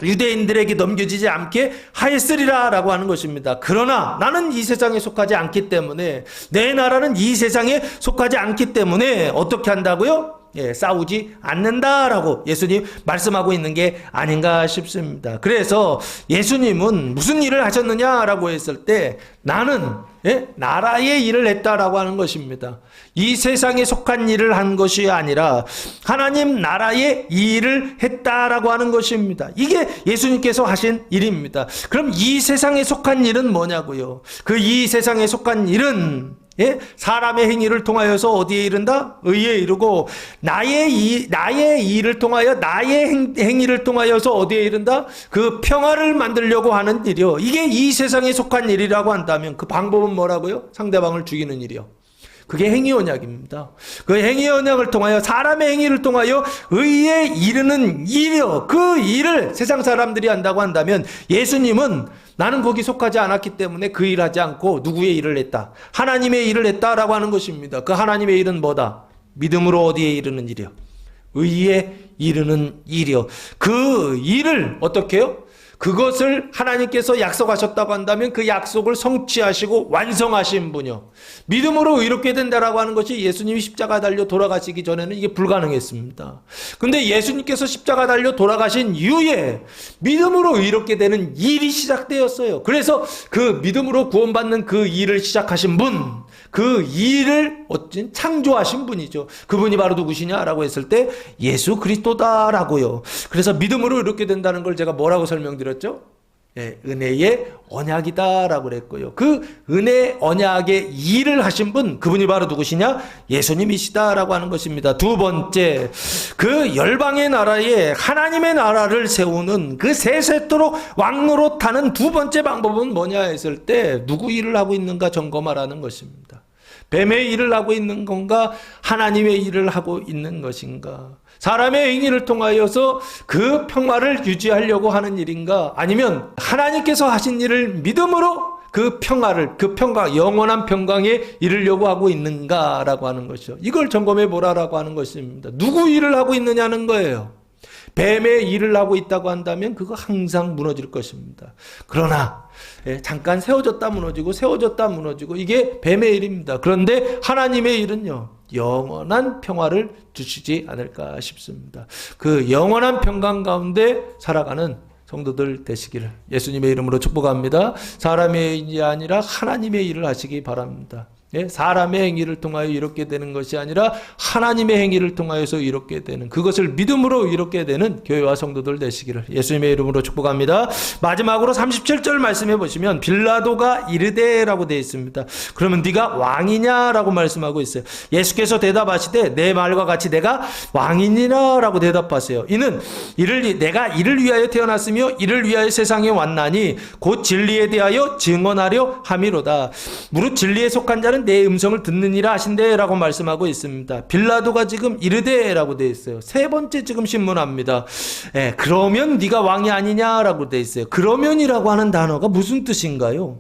[SPEAKER 1] 유대인들에게 넘겨지지 않게 하였으리라 라고 하는 것입니다. 그러나 나는 이 세상에 속하지 않기 때문에, 내 나라는 이 세상에 속하지 않기 때문에 어떻게 한다고요? 싸우지 않는다라고 예수님 말씀하고 있는 게 아닌가 싶습니다. 그래서 예수님은 무슨 일을 하셨느냐라고 했을 때 나는 나라의 일을 했다라고 하는 것입니다. 이 세상에 속한 일을 한 것이 아니라 하나님 나라의 일을 했다라고 하는 것입니다. 이게 예수님께서 하신 일입니다. 그럼 이 세상에 속한 일은 뭐냐고요? 그 이 세상에 속한 일은 사람의 행위를 통하여서 어디에 이른다? 의에 이르고 나의 일을 통하여 나의 행위를 통하여서 어디에 이른다? 그 평화를 만들려고 하는 일이요. 이게 이 세상에 속한 일이라고 한다면 그 방법은 뭐라고요? 상대방을 죽이는 일이요. 그게 행위 언약입니다. 그 행위 언약을 통하여 사람의 행위를 통하여 의에 이르는 일이요. 그 일을 세상 사람들이 한다고 한다면 예수님은 나는 거기 속하지 않았기 때문에 그 일을 하지 않고 누구의 일을 했다? 하나님의 일을 했다라고 하는 것입니다. 그 하나님의 일은 뭐다? 믿음으로 어디에 이르는 일이요? 의에 이르는 일이요. 그 일을 어떻게 해요? 그것을 하나님께서 약속하셨다고 한다면 그 약속을 성취하시고 완성하신 분이요. 믿음으로 의롭게 된다라고 하는 것이 예수님이 십자가 달려 돌아가시기 전에는 이게 불가능했습니다. 근데 예수님께서 십자가 달려 돌아가신 이후에 믿음으로 의롭게 되는 일이 시작되었어요. 그래서 그 믿음으로 구원받는 그 일을 시작하신 분, 그 일을 어쨌든 창조하신 분이죠. 그분이 바로 누구시냐라고 했을 때 예수 그리스도다라고요. 그래서 믿음으로 이렇게 된다는 걸 제가 뭐라고 설명드렸죠? 은혜의 언약이다라고 그랬고요. 그 은혜 언약의 일을 하신 분, 그분이 바로 누구시냐? 예수님이시다라고 하는 것입니다. 두 번째, 그 열방의 나라에 하나님의 나라를 세우는 그 세세토록 왕노릇하는 두 번째 방법은 뭐냐 했을 때 누구 일을 하고 있는가 점검하라는 것입니다. 뱀의 일을 하고 있는 건가? 하나님의 일을 하고 있는 것인가? 사람의 행위를 통하여서 그 평화를 유지하려고 하는 일인가? 아니면 하나님께서 하신 일을 믿음으로 그 평화, 영원한 평강에 이르려고 하고 있는가라고 하는 것이죠. 이걸 점검해 보라라고 하는 것입니다. 누구 일을 하고 있느냐는 거예요. 뱀의 일을 하고 있다고 한다면 그거 항상 무너질 것입니다. 그러나 잠깐 세워졌다 무너지고 이게 뱀의 일입니다. 그런데 하나님의 일은요, 영원한 평화를 주시지 않을까 싶습니다. 그 영원한 평강 가운데 살아가는 성도들 되시기를 예수님의 이름으로 축복합니다. 사람의 일이 아니라 하나님의 일을 하시기 바랍니다. 사람의 행위를 통하여 이렇게 되는 것이 아니라 하나님의 행위를 통하여서 이렇게 되는, 그것을 믿음으로 이렇게 되는 교회와 성도들 되시기를 예수님의 이름으로 축복합니다. 마지막으로 37절 말씀해 보시면 빌라도가 이르되라고 되어 있습니다. 그러면 네가 왕이냐라고 말씀하고 있어요. 예수께서 대답하시되 내 말과 같이 내가 왕이니라 라고 대답하세요. 이는 내가 이를 위하여 태어났으며 이를 위하여 세상에 왔나니 곧 진리에 대하여 증언하려 함이로다. 무릇 진리에 속한 자는 내 음성을 듣느니라 하신대 라고 말씀하고 있습니다. 빌라도가 지금 이르되 라고 되어 있어요. 세 번째 지금 신문합니다. 그러면 네가 왕이 아니냐라고 되어 있어요. 그러면이라고 하는 단어가 무슨 뜻인가요?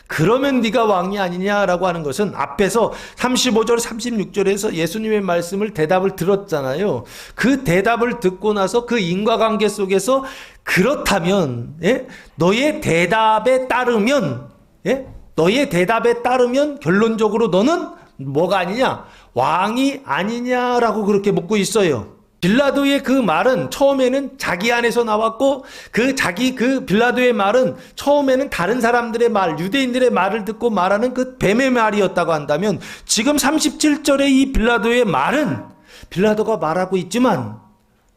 [SPEAKER 1] 그러면 네가 왕이 아니냐라고 하는 것은 앞에서 35절 36절에서 예수님의 말씀을 대답을 들었잖아요. 그 대답을 듣고 나서 그 인과관계 속에서 그렇다면 너의 대답에 따르면 결론적으로 너는 뭐가 아니냐? 왕이 아니냐라고 그렇게 묻고 있어요. 빌라도의 그 말은 처음에는 자기 안에서 나왔고 그 빌라도의 말은 처음에는 다른 사람들의 말, 유대인들의 말을 듣고 말하는 그 뱀의 말이었다고 한다면 지금 37절의 이 빌라도의 말은 빌라도가 말하고 있지만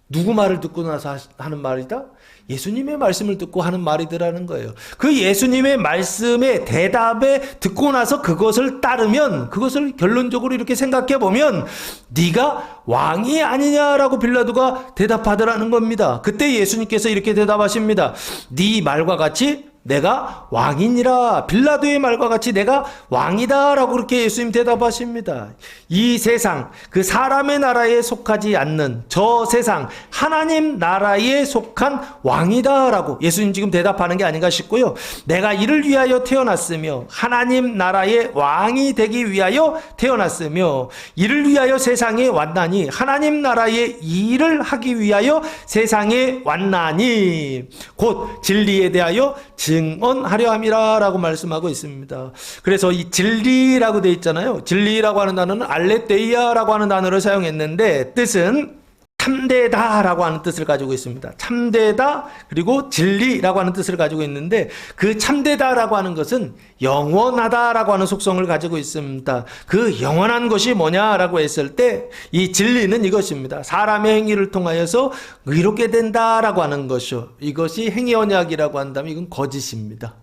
[SPEAKER 1] 누구 말을 듣고 나서 하는 말이다? 예수님의 말씀을 듣고 하는 말이더라는 거예요. 그 예수님의 말씀의 대답에 듣고 나서 그것을 따르면, 그것을 결론적으로 이렇게 생각해 보면 네가 왕이 아니냐라고 빌라도가 대답하더라는 겁니다. 그때 예수님께서 이렇게 대답하십니다. 네 말과 같이 내가 왕이니라. 빌라도의 말과 같이 내가 왕이다 라고 그렇게 예수님 대답하십니다. 이 세상, 그 사람의 나라에 속하지 않는 저 세상, 하나님 나라에 속한 왕이다 라고 예수님 지금 대답하는 게 아닌가 싶고요. 내가 이를 위하여 태어났으며 하나님 나라의 왕이 되기 위하여 태어났으며 이를 위하여 세상에 왔나니 하나님 나라의 일을 하기 위하여 세상에 왔나니 곧 진리에 대하여 증언하려 함이라라고 말씀하고 있습니다. 그래서 이 진리라고 되어 있잖아요. 진리라고 하는 단어는 알레데이아라고 하는 단어를 사용했는데 뜻은 참되다라고 하는 뜻을 가지고 있습니다. 참되다 그리고 진리라고 하는 뜻을 가지고 있는데 그 참되다라고 하는 것은 영원하다라고 하는 속성을 가지고 있습니다. 그 영원한 것이 뭐냐라고 했을 때 이 진리는 이것입니다. 사람의 행위를 통하여서 의롭게 된다라고 하는 것이요. 이것이 행위 언약이라고 한다면 이건 거짓입니다.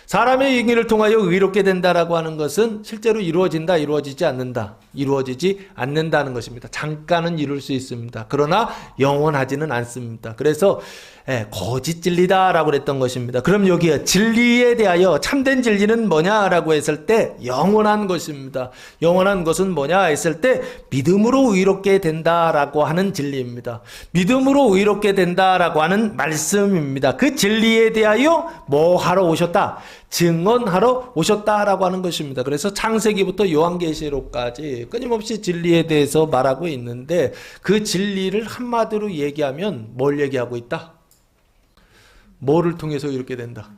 [SPEAKER 1] 사람의 행위를 통하여 의롭게 된다라고 하는 것은 실제로 이루어진다, 이루어지지 않는다. 이루어지지 않는다는 것입니다. 잠깐은 이룰 수 있습니다. 그러나 영원하지는 않습니다. 그래서 거짓 진리다라고 그랬던 것입니다. 그럼 여기에 진리에 대하여 참된 진리는 뭐냐라고 했을 때 영원한 것입니다. 영원한 것은 뭐냐 했을 때 믿음으로 의롭게 된다라고 하는 진리입니다. 믿음으로 의롭게 된다라고 하는 말씀입니다. 그 진리에 대하여 뭐 하러 오셨다? 증언하러 오셨다라고 하는 것입니다. 그래서 창세기부터 요한계시록까지 끊임없이 진리에 대해서 말하고 있는데 그 진리를 한마디로 얘기하면 뭘 얘기하고 있다? 뭐를 통해서 이렇게 된다?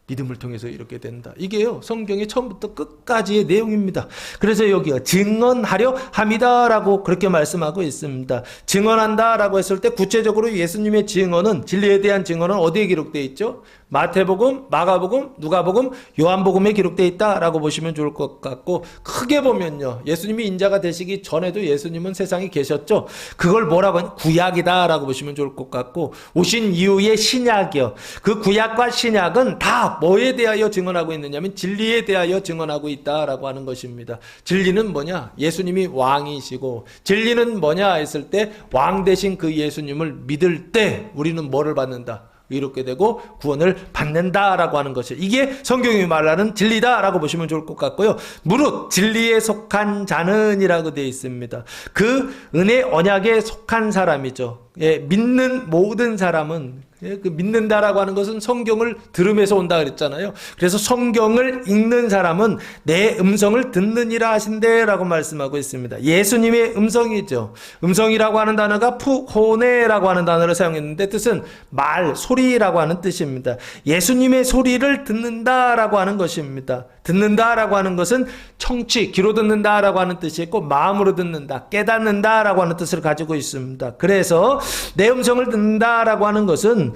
[SPEAKER 1] 믿음을 통해서 이렇게 된다. 이게요, 성경의 처음부터 끝까지의 내용입니다. 그래서 여기가 증언하려 함이다라고 그렇게 말씀하고 있습니다. 증언한다라고 했을 때 구체적으로 예수님의 증언은, 진리에 대한 증언은 어디에 기록되어 있죠? 마태복음, 마가복음, 누가복음, 요한복음에 기록되어 있다라고 보시면 좋을 것 같고, 크게 보면요, 예수님이 인자가 되시기 전에도 예수님은 세상에 계셨죠. 그걸 뭐라고 하냐? 구약이다라고 보시면 좋을 것 같고, 오신 이후의 신약이요. 그 구약과 신약은 다 뭐에 대하여 증언하고 있느냐면 진리에 대하여 증언하고 있다라고 하는 것입니다. 진리는 뭐냐? 예수님이 왕이시고, 진리는 뭐냐 했을 때 왕 되신 그 예수님을 믿을 때 우리는 뭐를 받는다? 의롭게 되고 구원을 받는다라고 하는 것이에요. 이게 성경이 말하는 진리다라고 보시면 좋을 것 같고요. 무릇 진리에 속한 자는 이라고 되어 있습니다. 그 은혜 언약에 속한 사람이죠. 믿는 모든 사람은, 그 믿는다라고 하는 것은 성경을 들으면서 온다 그랬잖아요. 그래서 성경을 읽는 사람은 내 음성을 듣느니라 하신대라고 말씀하고 있습니다. 예수님의 음성이죠. 음성이라고 하는 단어가 푸호네라고 하는 단어를 사용했는데 뜻은 말, 소리라고 하는 뜻입니다. 예수님의 소리를 듣는다라고 하는 것입니다. 듣는다라고 하는 것은 청취, 귀로 듣는다라고 하는 뜻이 있고 마음으로 듣는다, 깨닫는다라고 하는 뜻을 가지고 있습니다. 그래서 내 음성을 듣는다라고 하는 것은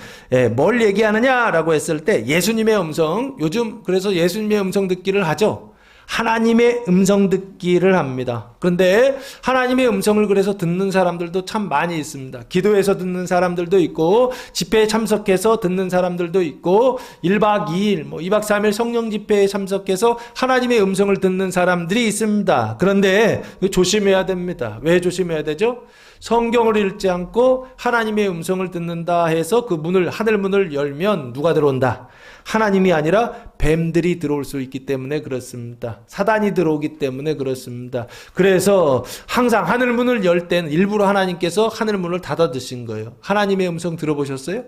[SPEAKER 1] 뭘 얘기하느냐라고 했을 때 예수님의 음성, 요즘 그래서 예수님의 음성 듣기를 하죠. 하나님의 음성 듣기를 합니다. 그런데 하나님의 음성을 그래서 듣는 사람들도 참 많이 있습니다. 기도해서 듣는 사람들도 있고, 집회에 참석해서 듣는 사람들도 있고, 1박 2일, 2박 3일 성령 집회에 참석해서 하나님의 음성을 듣는 사람들이 있습니다. 그런데 조심해야 됩니다. 왜 조심해야 되죠? 성경을 읽지 않고 하나님의 음성을 듣는다 해서 그 문을, 하늘 문을 열면 누가 들어온다? 하나님이 아니라 뱀들이 들어올 수 있기 때문에 그렇습니다. 사단이 들어오기 때문에 그렇습니다. 그래서 항상 하늘 문을 열 때는 일부러 하나님께서 하늘 문을 닫아 두신 거예요. 하나님의 음성 들어보셨어요?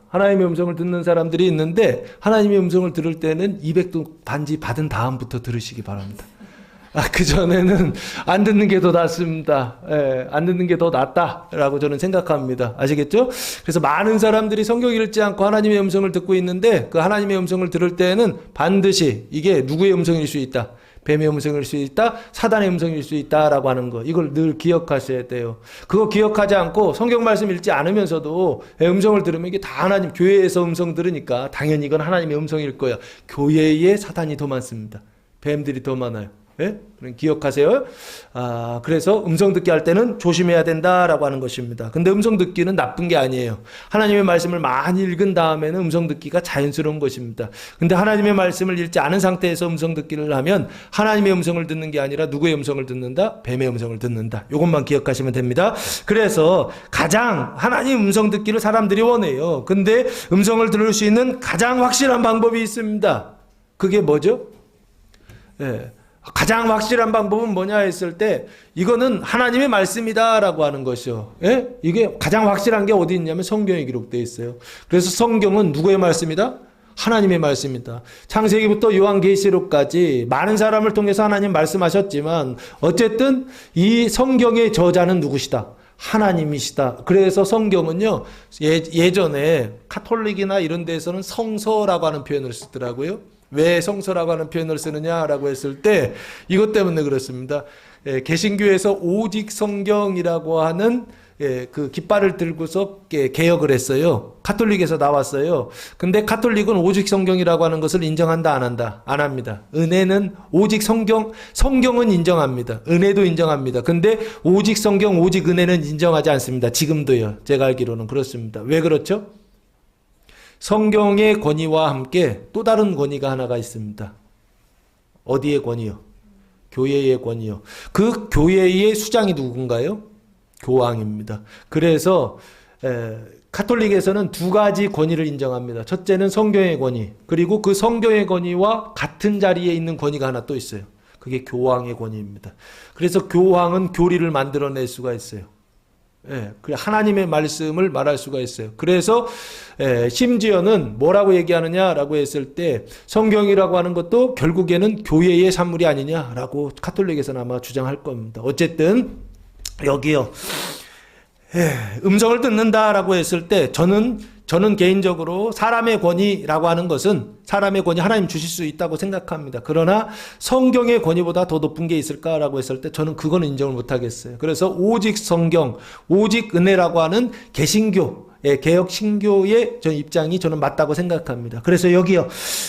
[SPEAKER 1] 하나님의 음성을 듣는 사람들이 있는데 하나님의 음성을 들을 때는 200도 반지 받은 다음부터 들으시기 바랍니다. 그전에는 안 듣는 게 더 낫습니다. 안 듣는 게 더 낫다라고 저는 생각합니다. 아시겠죠? 그래서 많은 사람들이 성경 읽지 않고 하나님의 음성을 듣고 있는데 그 하나님의 음성을 들을 때에는 반드시 이게 누구의 음성일 수 있다. 뱀의 음성일 수 있다. 사단의 음성일 수 있다라고 하는 거. 이걸 늘 기억하셔야 돼요. 그거 기억하지 않고 성경 말씀 읽지 않으면서도 음성을 들으면 이게 다 하나님, 교회에서 음성 들으니까 당연히 이건 하나님의 음성일 거야. 교회에 사단이 더 많습니다. 뱀들이 더 많아요. 예? 기억하세요. 그래서 음성 듣기 할 때는 조심해야 된다라고 하는 것입니다. 근데 음성 듣기는 나쁜 게 아니에요. 하나님의 말씀을 많이 읽은 다음에는 음성 듣기가 자연스러운 것입니다. 근데 하나님의 말씀을 읽지 않은 상태에서 음성 듣기를 하면 하나님의 음성을 듣는 게 아니라 누구의 음성을 듣는다? 뱀의 음성을 듣는다. 이것만 기억하시면 됩니다. 그래서 가장 하나님 음성 듣기를 사람들이 원해요. 근데 음성을 들을 수 있는 가장 확실한 방법이 있습니다. 그게 뭐죠? 가장 확실한 방법은 뭐냐 했을 때 이거는 하나님의 말씀이다라고 하는 것이요. 이게 가장 확실한 게 어디 있냐면 성경에 기록되어 있어요. 그래서 성경은 누구의 말씀이다? 하나님의 말씀이다. 창세기부터 요한계시록까지 많은 사람을 통해서 하나님 말씀하셨지만 어쨌든 이 성경의 저자는 누구시다? 하나님이시다. 그래서 성경은요, 예전에 카톨릭이나 이런 데서는 성서라고 하는 표현을 쓰더라고요. 왜 성서라고 하는 표현을 쓰느냐라고 했을 때 이것 때문에 그렇습니다. 개신교에서 오직 성경이라고 하는 그 깃발을 들고서 개혁을 했어요. 카톨릭에서 나왔어요. 근데 카톨릭은 오직 성경이라고 하는 것을 인정한다, 안 한다? 안 합니다. 은혜는 오직 성경은 인정합니다. 은혜도 인정합니다. 근데 오직 성경, 오직 은혜는 인정하지 않습니다. 지금도요. 제가 알기로는 그렇습니다. 왜 그렇죠? 성경의 권위와 함께 또 다른 권위가 하나가 있습니다. 어디의 권위요? 교회의 권위요. 그 교회의 수장이 누군가요? 교황입니다. 그래서 카톨릭에서는 두 가지 권위를 인정합니다. 첫째는 성경의 권위, 그리고 그 성경의 권위와 같은 자리에 있는 권위가 하나 또 있어요. 그게 교황의 권위입니다. 그래서 교황은 교리를 만들어낼 수가 있어요. 하나님의 말씀을 말할 수가 있어요. 그래서 심지어는 뭐라고 얘기하느냐라고 했을 때 성경이라고 하는 것도 결국에는 교회의 산물이 아니냐라고 카톨릭에서는 아마 주장할 겁니다. 어쨌든 여기요. 음성을 듣는다라고 했을 때 저는 개인적으로 사람의 권위라고 하는 것은 사람의 권위 하나님 주실 수 있다고 생각합니다. 그러나 성경의 권위보다 더 높은 게 있을까라고 했을 때 저는 그거는 인정을 못 하겠어요. 그래서 오직 성경, 오직 은혜라고 하는 개신교, 개혁 신교의 입장이 저는 맞다고 생각합니다. 그래서 여기요,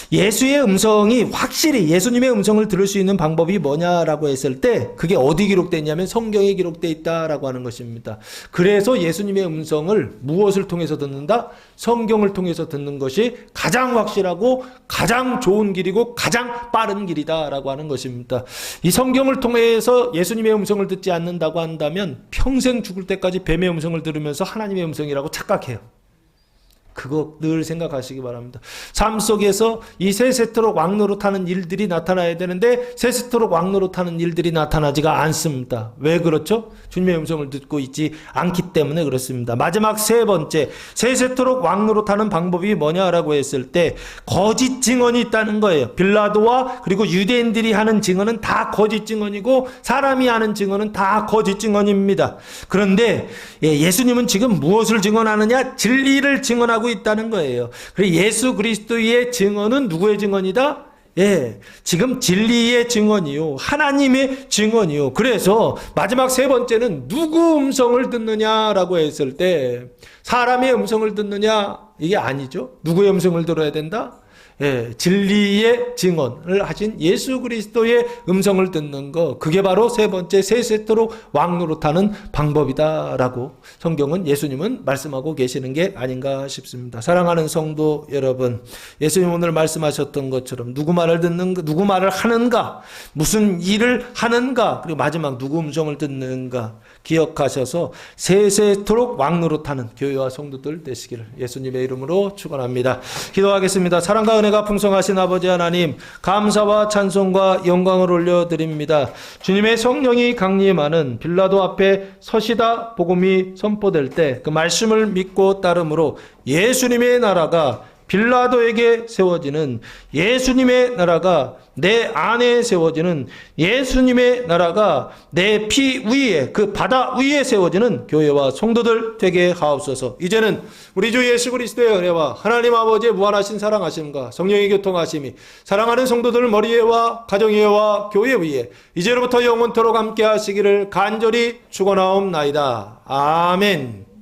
[SPEAKER 1] 예수의 음성이 확실히 예수님의 음성을 들을 수 있는 방법이 뭐냐라고 했을 때 그게 어디 기록되어 있냐면 성경에 기록되어 있다라고 하는 것입니다. 그래서 예수님의 음성을 무엇을 통해서 듣는다? 성경을 통해서 듣는 것이 가장 확실하고 가장 좋은 길이고 가장 빠른 길이다라고 하는 것입니다. 이 성경을 통해서 예수님의 음성을 듣지 않는다고 한다면 평생 죽을 때까지 뱀의 음성을 들으면서 하나님의 음성이라고 착각해요. 그거 늘 생각하시기 바랍니다. 삶 속에서 이 세세토록 왕노릇하는 일들이 나타나야 되는데 세세토록 왕노릇하는 일들이 나타나지가 않습니다. 왜 그렇죠? 주님의 음성을 듣고 있지 않기 때문에 그렇습니다. 마지막 세 번째, 세세토록 왕노릇하는 방법이 뭐냐라고 했을 때 거짓 증언이 있다는 거예요. 빌라도와 그리고 유대인들이 하는 증언은 다 거짓 증언이고 사람이 하는 증언은 다 거짓 증언입니다. 그런데 예수님은 지금 무엇을 증언하느냐? 진리를 증언하고 있다는 거예요. 그리고 예수 그리스도의 증언은 누구의 증언이다? 지금 진리의 증언이요, 하나님의 증언이요. 그래서 마지막 세 번째는 누구 음성을 듣느냐라고 했을 때 사람의 음성을 듣느냐, 이게 아니죠. 누구의 음성을 들어야 된다? 진리의 증언을 하신 예수 그리스도의 음성을 듣는 거, 그게 바로 세 번째 세세토록 왕노릇하는 방법이다라고 성경은, 예수님은 말씀하고 계시는 게 아닌가 싶습니다. 사랑하는 성도 여러분, 예수님 오늘 말씀하셨던 것처럼 누구 말을 듣는가, 누구 말을 하는가, 무슨 일을 하는가, 그리고 마지막 누구 음성을 듣는가 기억하셔서 세세토록 왕노릇하는 교회와 성도들 되시기를 예수님의 이름으로 축원합니다. 기도하겠습니다. 사랑과 은혜가 풍성하신 아버지 하나님, 감사와 찬송과 영광을 올려드립니다. 주님의 성령이 강림하는 빌라도 앞에 서시다 복음이 선포될 때 그 말씀을 믿고 따름으로 예수님의 나라가 빌라도에게 세워지는, 예수님의 나라가 내 안에 세워지는, 예수님의 나라가 내 피 위에, 그 바다 위에 세워지는 교회와 성도들 되게 하옵소서. 이제는 우리 주 예수 그리스도의 은혜와 하나님 아버지의 무한하신 사랑하심과 성령의 교통하심이 사랑하는 성도들 머리 위에와 가정 위에와 교회 위에 이제로부터 영원토록 함께 하시기를 간절히 축원하옵나이다. 아멘.